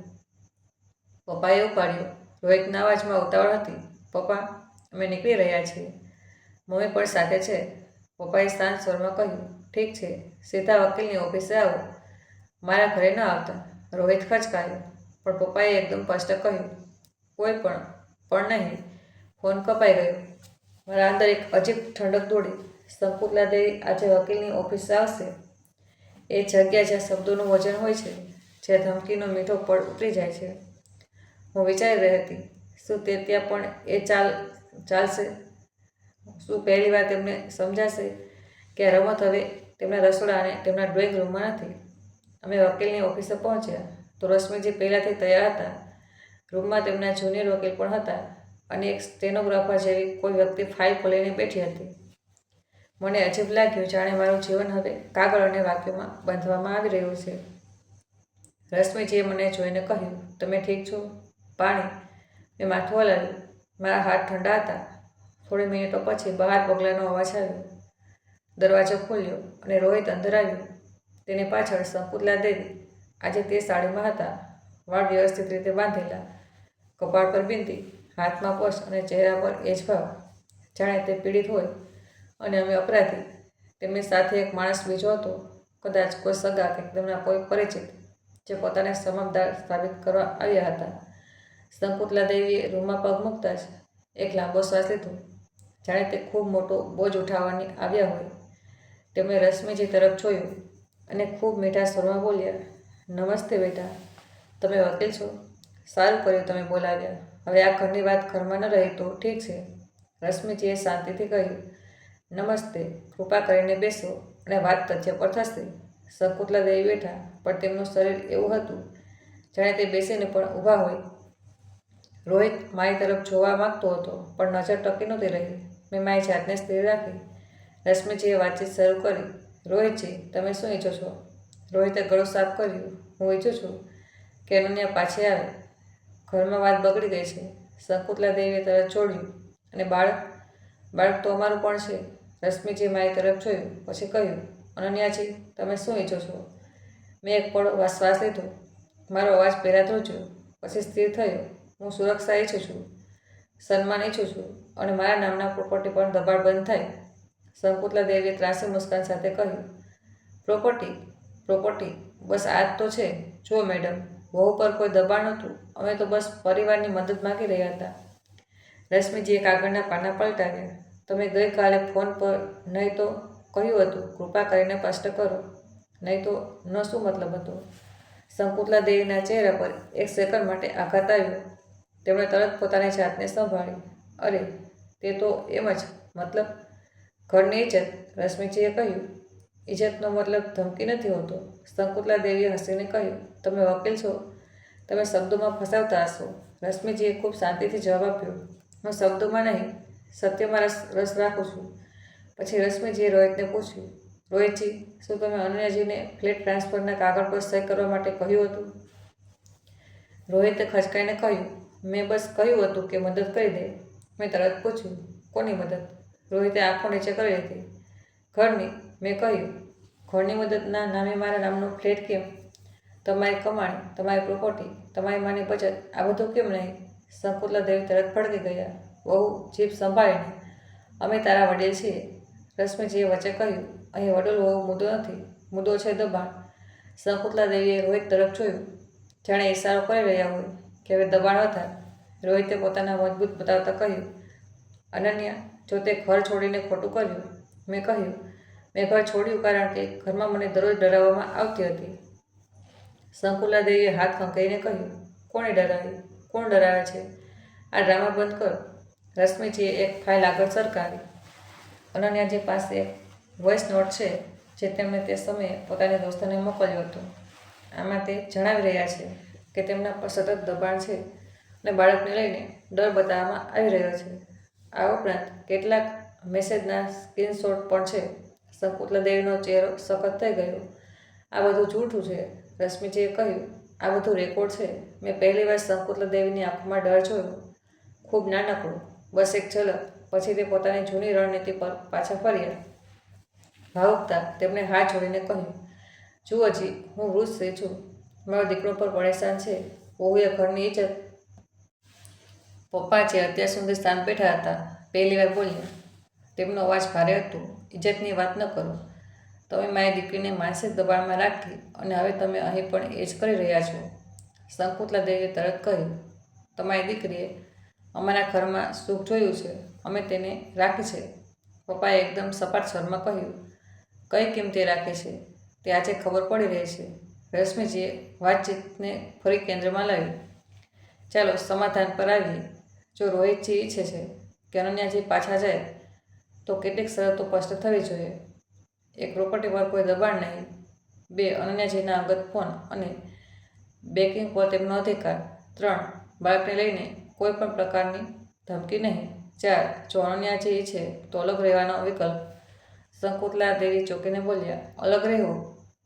Speaker 1: પપ્પાએ ઉપાડ્યો. રોહિતના અવાજમાં ઉતાવળ હતી. પપ્પા, અમે નીકળી રહ્યા છીએ. મમ્મી પણ સાથે છે. પપ્પાએ શાંત સ્વરમાં કહ્યું, ઠીક છે, સીધા વકીલની ઓફિસે આવો. મારા ઘરે ન આવતા. રોહિત ખચકાયો, પણ પપ્પાએ એકદમ સ્પષ્ટ કહ્યું, કોઈ પણ નહીં. ફોન કપાઈ ગયો. મારા અંદર એક અજીબ ઠંડક દોડી. શકુંતલા દેવી આજે વકીલની ઓફિસે આવશે. એ જગ્યા જ્યાં શબ્દોનું વજન હોય છે, જ્યાં ધમકીનો મીઠો પડ ઉતરી જાય છે. હું વિચારી રહી હતી, શું તે ત્યાં પણ એ ચાલશે? શું પહેલી વાર તેમને સમજાશે કે આ રમત હવે તેમના રસોડા અને તેમના ડ્રોઈંગ રૂમમાં નથી? અમે વકીલની ઓફિસે પહોંચ્યા તો રશ્મિજી પહેલાંથી તૈયાર હતા. રૂમમાં તેમના જુનિયર વકીલ પણ હતા અને એક સ્ટેનોગ્રાફર જેવી કોઈ વ્યક્તિ ફાઇલ ખોલીને બેઠી હતી. મને અજીબ લાગ્યું, જાણે મારું જીવન હવે કાગળ અને વાક્યોમાં બાંધવામાં આવી રહ્યું છે. રશ્મિજીએ મને જોઈને કહ્યું, તમે ઠીક છો? પાણી. મેં માથું હલાવ્યું. મારા હાથ ઠંડા હતા. થોડી મિનિટો પછી બહાર પગલાંનો અવાજ આવ્યો. દરવાજો ખુલ્યો અને રોહિત અંદર આવ્યો. તેની પાછળ શકુંતલા દેવી. આજે તે સાડીમાં હતા, વાળ વ્યવસ્થિત રીતે બાંધેલા, કપાળ પર બિંદી, હાથમાં પર્સ અને ચહેરા પર એ જ ભાવ, જાણે તે પીડિત હોય અને અમે અપરાધી. તેમની સાથે એક માણસ બીજો હતો, કદાચ કોઈ સગા કે તેમના કોઈ પરિચિત, જે પોતાને સમજદાર સાબિત કરવા આવ્યા હતા. શકુંતલા દેવીએ રૂમમાં પગ મૂકતા જ એક લાંબો શ્વાસ લીધો, જાણે તે ખૂબ મોટો બોજ ઉઠાવવાની આવ્યા હોય. તેમણે રશ્મિજી તરફ જોયું અને ખૂબ મીઠા સ્વરમાં બોલ્યા, નમસ્તે બેટા, તમે વકીલ છો? સારું કર્યું તમે બોલાવ્યા. હવે આ ઘરની વાત ઘરમાં ન રહી તો ઠીક છે. રશ્મિજીએ શાંતિથી કહ્યું, નમસ્તે, કૃપા કરીને બેસો અને વાત તથ્ય પર થશે. શકુંતલા દેવી બેઠા, પણ તેમનું શરીર એવું હતું જાણે તે બેસીને પણ ઊભા હોય. રોહિત મારી તરફ જોવા માંગતો હતો, પણ નજર ટકી નહોતી રહી. મેં મારી જાતને સ્થિર રાખી. રશ્મિજીએ વાતચીત શરૂ કરી, રોહિતજી, તમે શું ઈચ્છો છો? રોહિતે ગળું સાફ કર્યું. હું ઈચ્છું છું કે અનન્યા પાછી આવે. ઘરમાં વાત બગડી ગઈ છે. શકુંતલા દેવીએ તરત જોડ્યું, અને બાળક તો અમારું પણ છે. રશ્મિજીએ મારી તરફ જોયું, પછી કહ્યું, અનન્યાજી, તમે શું ઈચ્છો છો? મેં એક પળ શ્વાસ લીધો. મારો અવાજ પહેલાં ધ્રુજ્યો, પછી સ્થિર થયો. હું સુરક્ષા ઈચ્છું છું, સન્માન ઈચ્છું છું, અને મારા નામના પ્રોપર્ટી પર દબાણ બંધ થાય. શકુંતલા દેવીએ ત્રાસી મુસ્કાન સાથે કહ્યું, પ્રોપર્ટી, બસ આ જ તો છે. જુઓ મેડમ, વહુ પર કોઈ દબાણ નહોતું. અમે તો બસ પરિવારની મદદ માગી રહ્યા હતા. રશ્મિજીએ કાગળના પાના પલટાવ્યા. તમે ગઈકાલે ફોન પર નહીં તો કહ્યું હતું, કૃપા કરીને સ્પષ્ટ કરો. નહીં તો નો શું મતલબ હતો? શકુંતલા દેવીના ચહેરા પર એક સેકન્ડ માટે આઘાત આવ્યો. તેમણે તરત પોતાની જાતને સંભાળી. અરે, તે તો એમ જ. મતલબ? ઘરની ઇજ્જત, રશ્મિજીએ કહ્યું. ઇજ્જતનો મતલબ ધમકી નથી હોતો. શકુંતલા દેવીએ હસીને કહ્યું, તમે વકીલ છો, તમે શબ્દોમાં ફસાવતા હશો. રશ્મિજીએ ખૂબ શાંતિથી જવાબ આપ્યો, હું શબ્દોમાં નહીં, સત્યમાં રસ રાખું છું. પછી રશ્મિજીએ રોહિતને પૂછ્યું, રોહિતજી, શું તમે અનન્યાજીને ફ્લેટ ટ્રાન્સફરના કાગળ પર સહી કરવા માટે કહ્યું હતું? રોહિતે ખચકાઈને કહ્યું, મેં બસ કહ્યું હતું કે મદદ કરી દે. મેં તરત પૂછ્યું, કોની મદદ? રોહિતે આંખો નીચે કરી લીધી. ઘરની. મેં કહ્યું, ઘરની મદદના નામે મારા નામનો ફ્લેટ કેમ? તમારી કમાણી, તમારી પ્રોપર્ટી, તમારી માની બચત, આ બધું કેમ નહીં? શકુંતલા દેવી તરત ભડકી ગયા. બહુ જીભ સંભાળીને, અમે તારા વડીલ છીએ. રશ્મિજીએ વચ્ચે કહ્યું, અહીં વડીલ હોવો મુદ્દો નથી, મુદ્દો છે દબાણ. શકુંતલા દેવીએ રોહિત તરફ જોયું, જાણે ઇશારો કરી રહ્યા હોય કે હવે દબાણ વધાર. રોહિતે પોતાના મજબૂત બતાવતા કહ્યું, અનન્યા, જો તે ઘર છોડીને ખોટું કર્યું. મેં કહ્યું, મેં ઘર છોડ્યું કારણ કે ઘરમાં મને દરરોજ ડરાવવામાં આવતી હતી. સંકુલા દેવીએ હાથ કંકાઈને કહ્યું, કોણે ડરાવી? કોણ ડરાવે છે? આ ડ્રામા બંધ કર. રશ્મિજીએ એક ફાઇલ આગળ સરકાવી. અનન્યાજી પાસે એક વોઇસ નોટ છે જે તેમણે તે સમયે પોતાની દોસ્તને મોકલ્યો હતો. આમાં તે જણાવી રહ્યા છે કે તેમના પર સતત દબાણ છે અને બાળકને લઈને ડર બતાવવામાં આવી રહ્યો છે. આ ઉપરાંત કેટલાક મેસેજના સ્ક્રીનશોટ પણ છે. સંકુલા દેવીનો ચહેરો સખત થઈ ગયો. આ બધું જૂઠું છે. રશ્મિજીએ કહ્યું, આ બધું રેકોર્ડ છે. મેં પહેલીવાર સંકુલા દેવીની આંખોમાં ડર જોયો. ખૂબ નાનકડો, બસ એક ઝલક. પછી તે પોતાની જૂની રણનીતિ પર પાછા ફર્યા. ભાવુકતા તેમણે હાથ જોડીને કહ્યું, જુઓ જી, હું વૃદ્ધ સ્ત્રી છું. મારો દીકરો પર પરેશાન છે. વહુએ ઘરની ઇજ્જત. પપ્પા જે અત્યાર સુધી સ્થાન બેઠા હતા પહેલીવાર બોલ્યા. તેમનો અવાજ ભારે હતો. ઇજ્જતની વાત ન કરો. તમે મારી દીકરીને માનસિક દબાણમાં રાખી અને હવે તમે અહીં પણ એ જ કરી રહ્યા છો. સંકુલા દેવીએ તરત કહ્યું, તમારી દીકરીએ અમારા ઘરમાં સુખ જોયું છે. અમે તેને રાખી છે. પપ્પાએ એકદમ સપાટ સ્વરમાં કહ્યું, કઈ કિંમતે રાખે છે તે આજે ખબર પડી રહી છે. રશ્મિજીએ વાતચીતને ફરી કેન્દ્રમાં લાવી. ચાલો સમાધાન પર આવીએ. જો રોહિતજી ઈચ્છે છે કે અનન્યાજી પાછા જાય તો કેટલીક શરતો સ્પષ્ટ થવી જોઈએ. 1. પ્રોપર્ટી પર કોઈ દબાણ નહીં. 2. અનન્યાજીના અંગત ફોન અને બેકિંગ પર તેમનો અધિકાર. 3. બાળકને લઈને કોઈ પણ પ્રકારની ધમકી નહીં. 4. જો અનન્યાજી ઈચ્છે તો અલગ રહેવાનો વિકલ્પ. સંકુલા દેવી ચોંકીને બોલ્યા, અલગ રહેવું?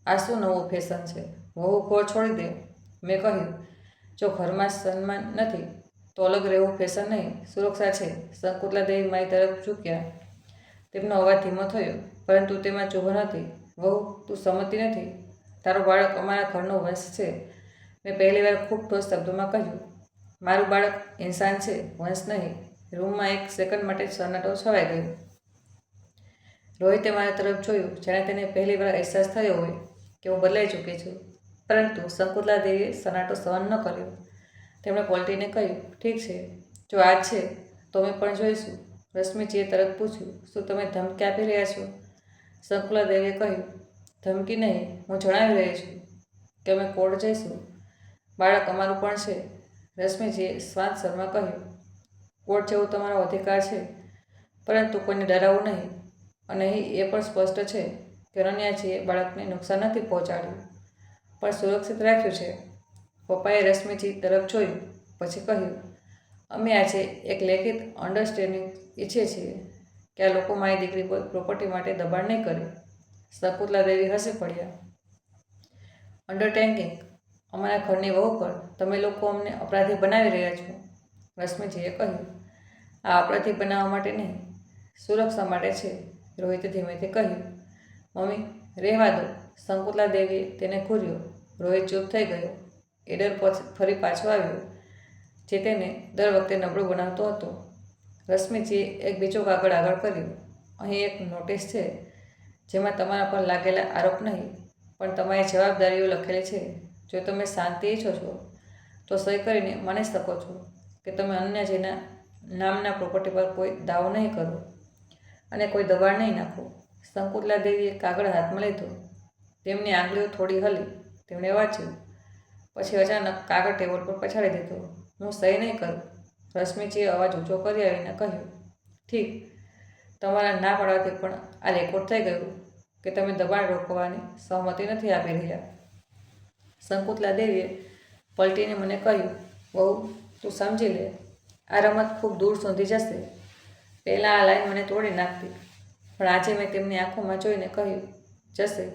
Speaker 1: આ શું નવું ફેશન છે? વહુ ઘોર છોડી દે. મેં કહ્યું, જો ઘરમાં સન્માન નથી તો અલગ રહેવું ફેશન નહીં, સુરક્ષા છે. સંકુલા દેવી મારી તરફ ઝૂક્યા. તેમનો અવાજ ધીમો થયો, પરંતુ તેમાં ચુભન હતી. વહુ, તું સમજતી નથી. તારો બાળક અમારા ઘરનો વંશ છે. મેં પહેલીવાર ખૂબ ઠોસ શબ્દોમાં કહ્યું, મારું બાળક ઇન્સાન છે, વંશ નહીં. રૂમમાં એક સેકન્ડ માટે સન્નાટો છવાઈ ગયો. રોહિતે મારા તરફ જોયું, જાણે તેને પહેલીવાર અહેસાસ થયો હોય કે હું બદલાઈ ચૂકી છું. પરંતુ સંકુલા દેવીએ સન્નાટો સહન ન કર્યો. તેમણે પલટીને કહ્યું, ઠીક છે, જો આ જ છે તો અમે પણ જોઈશું. રશ્મિજીએ તરત પૂછ્યું, શું તમે ધમકી આપી રહ્યા છો? સંકુલા દેવીએ કહ્યું, ધમકી નહીં, હું જણાવી રહી છું કે અમે કોર્ટ જઈશું. બાળક અમારું પણ છે. રશ્મિજીએ શ્વાસ સ્વરમાં કહ્યું, કોર્ટ જવું તમારો અધિકાર છે, પરંતુ કોઈને ડરાવવું નહીં. અને અહીં એ પણ સ્પષ્ટ છે કે અનન્યાજીએ બાળકને નુકસાન નથી પહોંચાડ્યું, પણ સુરક્ષિત રાખ્યું છે. પપ્પાએ રશ્મિજી તરફ જોયું, પછી કહ્યું, અમે આજે એક લેખિત અન્ડરસ્ટેન્ડિંગ ઈચ્છીએ છીએ કે આ લોકો મારી દીકરી પર પ્રોપર્ટી માટે દબાણ નહીં કરે. સંકુલા દેવી હસી પડ્યા. અન્ડરટેકિંગ? અમારા ઘરની વહુ પર તમે લોકો અમને અપરાધી બનાવી રહ્યા છો. રશ્મિજીએ કહ્યું, આ અપરાધી બનાવવા માટે નહીં, સુરક્ષા માટે છે. રોહિતે ધીમેથી કહ્યું, મમ્મી, રહેવા દો. સંકુલા દેવીએ તેને ઘૂર્યો. રોહિત ચૂપ થઈ ગયો. એ ડર ફરી પાછો આવ્યો જે તેને દર વખતે નબળું બનાવતો હતો. રશ્મિજીએ એક બીજો કાગળ આગળ કર્યો. અહીં એક નોટિસ છે જેમાં તમારા પર લાગેલા આરોપ નહીં, પણ તમારી જવાબદારીઓ લખેલી છે. જો તમે શાંતિ ઈચ્છો છો તો સહી કરીને માની શકો છો કે તમે અનન્યાજીના નામના પ્રોપર્ટી પર કોઈ દાવો નહીં કરો અને કોઈ દબાણ નહીં નાખો. સંકુલા દેવીએ કાગળ હાથમાં લીધો. તેમની આંગળીઓ થોડી હલી. તેમણે વાંચ્યું. પછી અચાનક કાગળ ટેબલ પર પછાડી દીધો. હું સહી નહીં કરું. રશ્મિજીએ અવાજ ઊંચો કરી આવીને કહ્યું, ઠીક, તમારા ના પાડવાથી પણ આ રેકોર્ડ થઈ ગયું કે તમે દબાણ રોકવાની સહમતિ નથી આપી રહ્યા. સંકુલા દેવીએ પલટીને મને કહ્યું, વહુ, તું સમજી લે, આ રમત ખૂબ દૂર સુધી જશે. પહેલાં આ લાઈન મને તોડી નાખતી, પણ આજે મેં તેમની આંખોમાં જોઈને કહ્યું, જશે,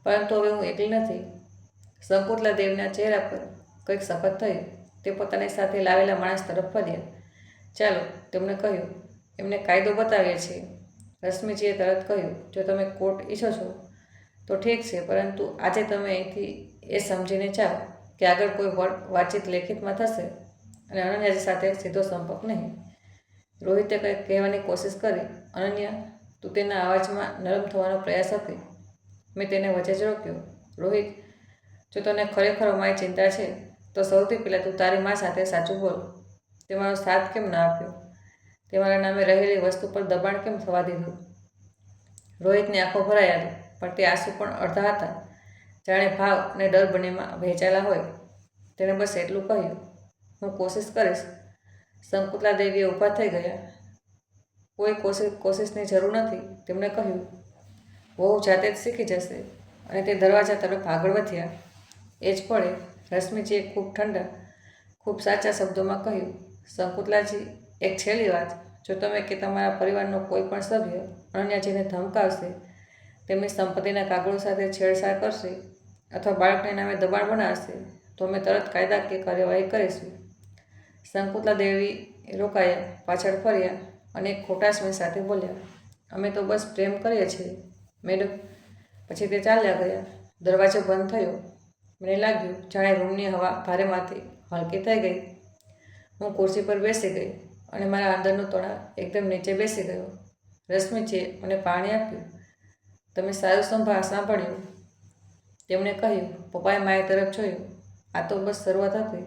Speaker 1: પરંતુ હવે હું એકલી નથી. સંકુલા દેવીના ચહેરા પર કંઈક સખત થયું. તે પોતાની સાથે લાવેલા માણસ તરફ ફર્યા. ચાલો, તેમણે કહ્યું, એમને કાયદો બતાવીએ છીએ. રશ્મિજીએ તરત કહ્યું, જો તમે કોર્ટ ઈચ્છો છો તો ઠીક છે, પરંતુ આજે તમે અહીંથી એ સમજીને જાઓ કે આગળ કોઈ વાતચીત લેખિતમાં થશે અને અનન્યાજી સાથે સીધો સંપર્ક નહીં. રોહિતે કંઈક કહેવાની કોશિશ કરી. અનન્યા, તું તેના અવાજમાં નરમ થવાનો પ્રયાસ હતી. મેં તેને વચ્ચે જ રોક્યો. રોહિત, જો તને ખરેખર અમારી ચિંતા છે તો સૌથી પહેલાં તું તારી મા સાથે સાચું બોલ. તે મારો સાથ કેમ ના આપ્યો? તે મારા નામે રહેલી વસ્તુ પર દબાણ કેમ થવા દીધું? રોહિતની આંખો ભરાઈ આવી, પણ તે આંસુ પણ અડધા હતા. જાણે ભાવ અને ડર બંનેમાં વહેંચાયેલા હોય. તેણે બસ એટલું કહ્યું, હું કોશિશ કરીશ. શંકુતલા દેવીએ ઊભા થઈ ગયા. કોઈ કોશિશની જરૂર નથી, તેમણે કહ્યું. વહુ જાતે જ શીખી જશે. અને તે દરવાજા તરફ આગળ વધ્યા. એ જ પળે રશ્મિજીએ ખૂબ ઠંડા, ખૂબ સાચા શબ્દોમાં કહ્યું, શંકુતલાજી, એક છેલ્લી વાત. જો તમે કે તમારા પરિવારનો કોઈ પણ સભ્ય અનન્યાજીને ધમકાવશે, તેમની સંપત્તિના કાગળો સાથે છેડછાડ કરશે અથવા બાળકને નામે દબાણ બનાવશે, તો અમે તરત કાયદાકીય કાર્યવાહી કરીશું. શંકુતલા દેવી રોકાયા, પાછળ ફર્યા અને એક ખોટા સ્મિત સાથે બોલ્યા, અમે તો બસ પ્રેમ કરીએ છીએ, મેડમ. પછી તે ચાલ્યા ગયા. દરવાજો બંધ થયો. મને લાગ્યું જાણે રૂમની હવા ભારેમાંથી હલકી થઈ ગઈ. હું ખુરશી પર બેસી ગઈ અને મારા અંદરનો તણાવ એકદમ નીચે બેસી ગયો. રશ્મિજીએ મને પાણી આપ્યું. તમે સારું સાંભળ્યું, તેમણે કહ્યું. પપ્પાએ મારી તરફ જોયું. આ તો બસ શરૂઆત હતી,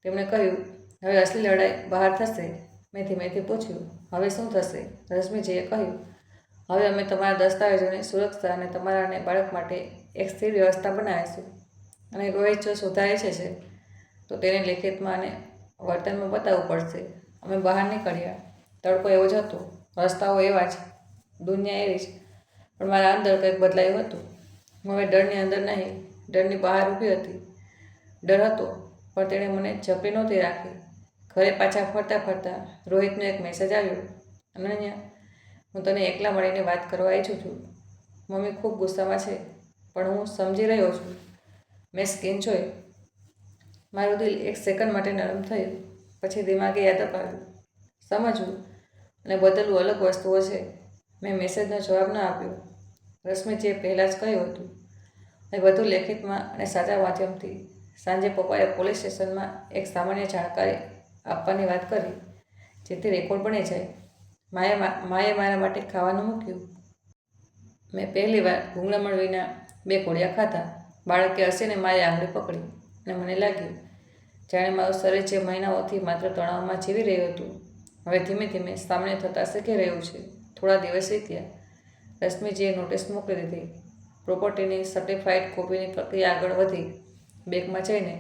Speaker 1: તેમણે કહ્યું. હવે અસલી લડાઈ બહાર થશે. મેં ધીમેથી પૂછ્યું, હવે શું થશે? રશ્મિજીએ કહ્યું, હવે અમે તમારા દસ્તાવેજોની સુરક્ષા અને તમારા અને બાળક માટે એક સ્થિર વ્યવસ્થા બનાવીશું. અને રોહિત જો સુધાર ઈચ્છે છે તો તેને લેખિતમાં અને વર્તનમાં બતાવવું પડશે. અમે બહાર નીકળ્યા. તડકો એવો જ હતો, રસ્તાઓ એવા જ, દુનિયા એવી જ. પણ મારા અંદર કંઈક બદલાયું હતું. હું હવે ડરની અંદર નહીં, ડરની બહાર ઊભી હતી. ડર હતો, પણ તેણે મને ઝપટી નહોતી રાખી. ઘરે પાછા ફરતા રોહિતનો એક મેસેજ આવ્યો, અનન્યા, હું તને એકલા મળીને વાત કરવા ઈચ્છું છું. મમ્મી ખૂબ ગુસ્સામાં છે, પણ હું સમજી રહ્યો છું. મેં સ્કીન જોઈ. મારું દિલ એક સેકન્ડ માટે નરમ થયું. પછી દિમાગે યાદ અપાવ્યું, સમજવું અને બદલવું અલગ વસ્તુઓ છે. મેં મેસેજનો જવાબ ન આપ્યો. રશ્મિજીએ પહેલાં જ કહ્યું હતું. અને વધુ લેખિતમાં અને સાચા માધ્યમથી. સાંજે પપ્પાએ પોલીસ સ્ટેશનમાં એક સામાન્ય જાણકારી આપવાની વાત કરી, જેથી રેકોર્ડ બની જાય. માએ મારા માટે ખાવાનું મૂક્યું. મેં પહેલીવાર ગુંગળામણ વિના 2 કોળિયા ખાધા. બાળકે હસીને મારી આંગળી પકડી અને મને લાગ્યું જાણે મારું શરીર જે મહિનાઓથી માત્ર તણાવમાં જીવી રહ્યું હતું, હવે ધીમે ધીમે સામાન્ય થતાં શીખી રહ્યું છે. થોડા દિવસ વીત્યા. રશ્મિજીએ નોટિસ મોકલી દીધી. પ્રોપર્ટીની સર્ટિફાઈડ કોપીની પ્રક્રિયા આગળ વધી. બેંકમાં જઈને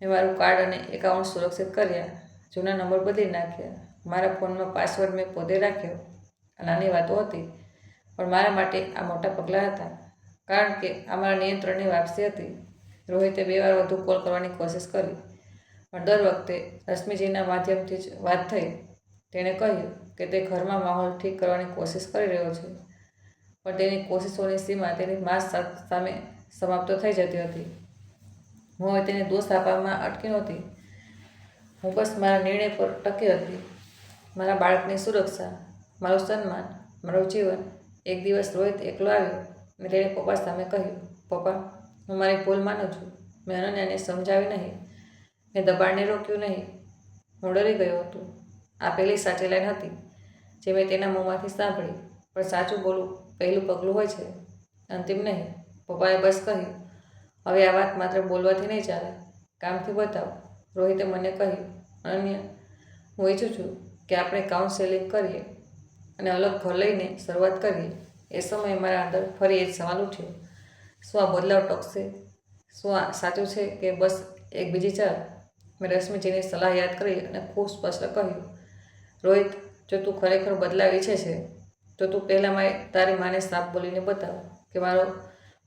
Speaker 1: મેં મારું કાર્ડ અને એકાઉન્ટ સુરક્ષિત કર્યા. જૂના નંબર બદલી નાખ્યા. મારા ફોનમાં પાસવર્ડ મેં પોતે રાખ્યો. આ નાની વાતો હતી, પણ મારા માટે આ મોટા પગલાં હતા, કારણ કે આ મારા નિયંત્રણની વાપસી હતી. રોહિતે 2 વાર વધુ કોલ કરવાની કોશિશ કરી, પણ દર વખતે રશ્મિજીના માધ્યમથી જ વાત થઈ. તેણે કહ્યું કે તે ઘરમાં માહોલ ઠીક કરવાની કોશિશ કરી રહ્યો છે, પણ તેની કોશિશોની સીમા તેની મા સામે સમાપ્ત થઈ જતી હતી. હું હવે તેને દોષ આપવામાં અટકી નહોતી. હું બસ મારા નિર્ણય પર ટકી હતી. મારા બાળકની સુરક્ષા, મારું સન્માન, મારું જીવન. એક દિવસ રોહિત એકલો આવ્યો અને તેણે પપ્પા સામે કહ્યું, પપ્પા, હું મારી ભૂલ માનું છું. મેં અનન્યાને સમજાવી નહીં, મેં દબાણને રોક્યું નહીં. હું ડરી ગયો હતો. આ પહેલી સાચી લાઈન હતી જે મેં તેના મોંમાંથી સાંભળી. પણ સાચું બોલવું પહેલું પગલું હોય છે, અંતિમ નહીં. પપ્પાએ બસ કહ્યું, હવે આ વાત માત્ર બોલવાથી નહીં ચાલે, કામથી બતાવો. રોહિતે મને કહ્યું, અનન્યા, હું ઈચ્છું છું કે આપણે કાઉન્સેલિંગ કરીએ અને અલગ ઘર લઈને શરૂઆત કરીએ. એ સમયે મારા અંદર ફરી એ જ સવાલ ઉઠ્યો, શું આ બદલાવ ટકશે? શું આ સાચું છે કે બસ એક બીજી ચાલ? મેં રશ્મિજીની સલાહ યાદ કરી અને ખૂબ સ્પષ્ટ કહ્યું, રોહિત, જો તું ખરેખર બદલાવ ઈચ્છે છે તો તું પહેલાં તારી માને સાફ બોલીને બતાવ કે મારો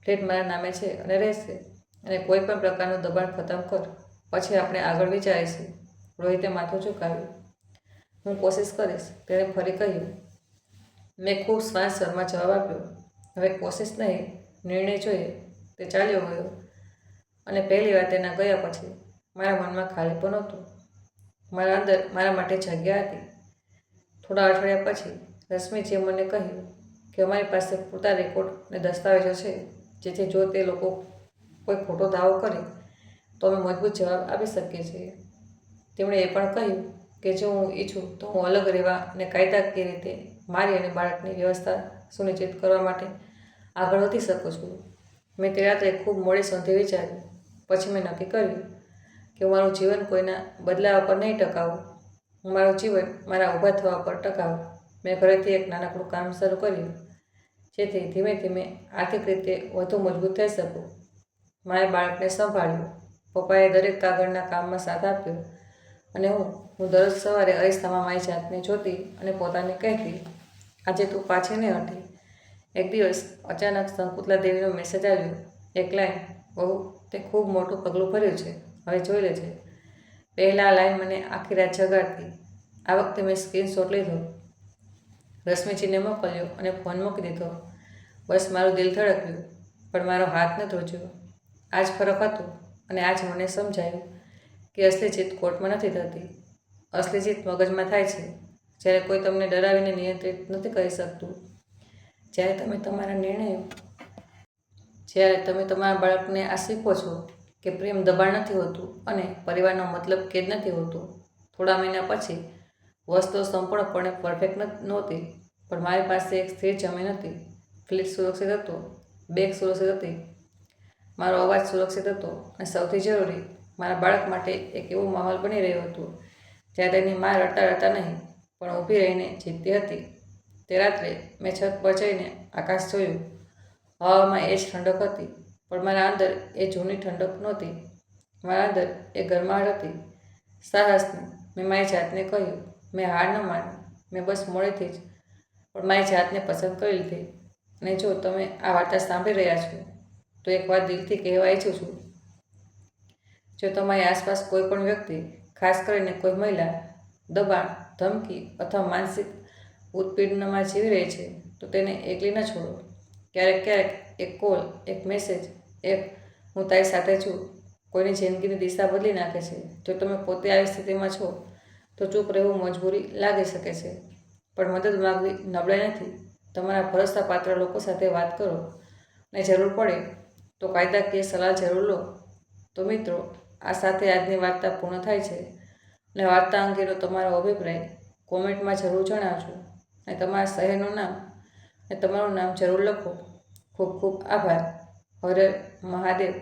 Speaker 1: ફ્લેટ મારા નામે છે અને રહેશે, અને કોઈ પણ પ્રકારનું દબાણ ખતમ કર. પછી આપણે આગળ વિચારીશું. રોહિતે માથું ઝુકાવ્યું. હું કોશિશ કરીશ, તેણે ફરી કહ્યું. મેં ખૂબ શ્વાસ સ્વરમાં જવાબ આપ્યો, હવે કોશિશ નહીં, નિર્ણય જોઈએ. તે ચાલ્યો ગયો અને પહેલીવાર તેના ગયા પછી મારા મનમાં ખાલીપણ હતું. મારા અંદર મારા માટે જગ્યા હતી. થોડા અઠવાડિયા પછી રશ્મિજીએ મને કહ્યું કે અમારી પાસે પૂરતા રેકોર્ડ અને દસ્તાવેજો છે, જેથી જો તે લોકો કોઈ ખોટો દાવો કરે તો અમે મજબૂત જવાબ આપી શકીએ છીએ. તેમણે એ પણ કહ્યું કે જો હું ઈચ્છું તો હું અલગ રહેવા અને કાયદાકીય રીતે મારી અને બાળકની વ્યવસ્થા સુનિશ્ચિત કરવા માટે આગળ વધી શકું છું. મેં તે રાત્રે ખૂબ મોડી સુધી વિચાર્યું. પછી મેં નક્કી કર્યું કે હું મારું જીવન કોઈના બદલાવા પર નહીં ટકાવું. હું મારું જીવન મારા ઊભા થવા પર ટકાવું. મેં ઘરેથી એક નાનકડું કામ શરૂ કર્યું, જેથી ધીમે ધીમે આર્થિક રીતે વધુ મજબૂત થઈ શકું. મારા બાળકને સંભાળ્યું. પપ્પાએ દરેક કાગળના કામમાં સાથ આપ્યો અને હું દરરોજ સવારે અરીસામાં મારી જાતને જોતી અને પોતાને કહેતી, આજે તું પાછી નહીં હટી. એક દિવસ અચાનક શંકુતલા દેવીનો મેસેજ આવ્યો. એક લાઈન, બહુ તે ખૂબ મોટું પગલું ભર્યું છે, હવે જોઈ લેજે. પહેલાં આ લાઈન મને આખી રાત જગાડતી. આ વખતે મેં સ્ક્રીનશોટ લીધો, રશ્મિજીને મોકલ્યો અને ફોન મૂકી દીધો. બસ મારું દિલ ધડક્યું, પણ મારો હાથ ન ધ્રુજ્યો. આ જ ફરક હતો અને આજ મને સમજાયું કે અસલી જીત કોર્ટમાં નથી થતી. અસલી જીત મગજમાં થાય છે. જ્યારે કોઈ તમને ડરાવીને નિયંત્રિત નથી કરી શકતું. જ્યારે તમે તમારા બાળકને આ શીખવો છો કે પ્રેમ દબાણ નથી હોતું અને પરિવારનો મતલબ કેદ નથી હોતો. થોડા મહિના પછી વસ્તુઓ સંપૂર્ણપણે પરફેક્ટ નહોતી, પણ મારી પાસે એક સ્થિર જમીન હતી, ફ્લેટ સુરક્ષિત હતો, બેગ સુરક્ષિત હતી, મારો અવાજ સુરક્ષિત હતો અને સૌથી જરૂરી, મારા બાળક માટે એક એવો માહોલ બની રહ્યો હતો જ્યાં તેની મા રડતા રડતા નહીં પણ ઊભી રહીને જીતતી હતી. તે રાત્રે મેં છત પર જઈને આકાશ જોયું. હવામાં એ જ ઠંડક હતી, પણ મારા અંદર એ જૂની ઠંડક નહોતી. મારા અંદર એ ગરમાહટ હતી, સાહસની. મેં મારી જાતને કહ્યું, મેં હાર ન માની, મેં બસ મોડેથી જ પણ મારી જાતને પસંદ કરી લીધી. અને જો તમે આ વાર્તા સાંભળી રહ્યા છો તો એક વાત દિલથી કહેવા ઈચ્છું છું. જો તમારી આસપાસ કોઈ પણ વ્યક્તિ, ખાસ કરીને કોઈ મહિલા, દબાણ, ધમકી અથવા માનસિક ઉત્પીડનમાં જીવી રહી છે તો તેને એકલી ન છોડો. ક્યારેક એક કોલ, એક મેસેજ, એક હું તારી સાથે છું કોઈની જિંદગીની દિશા બદલી નાખે છે. જો તમે પોતે આવી સ્થિતિમાં છો તો ચૂપ રહેવું મજબૂરી લાગી શકે છે, પણ મદદ માગવી નબળાઈ નથી. તમારા ભરોસાપાત્ર લોકો સાથે વાત કરો અને જરૂર પડે તો કાયદાકીય સલાહ જરૂર લો. તો મિત્રો, આ સાથે આજની વાર્તા પૂર્ણ થાય છે અને વાર્તા અંગેનો તમારો અભિપ્રાય કોમેન્ટમાં જરૂર જણાવજો અને તમારા શહેરનું નામ અને તમારું નામ જરૂર લખો. ખૂબ ખૂબ આભાર. હર હર મહાદેવ.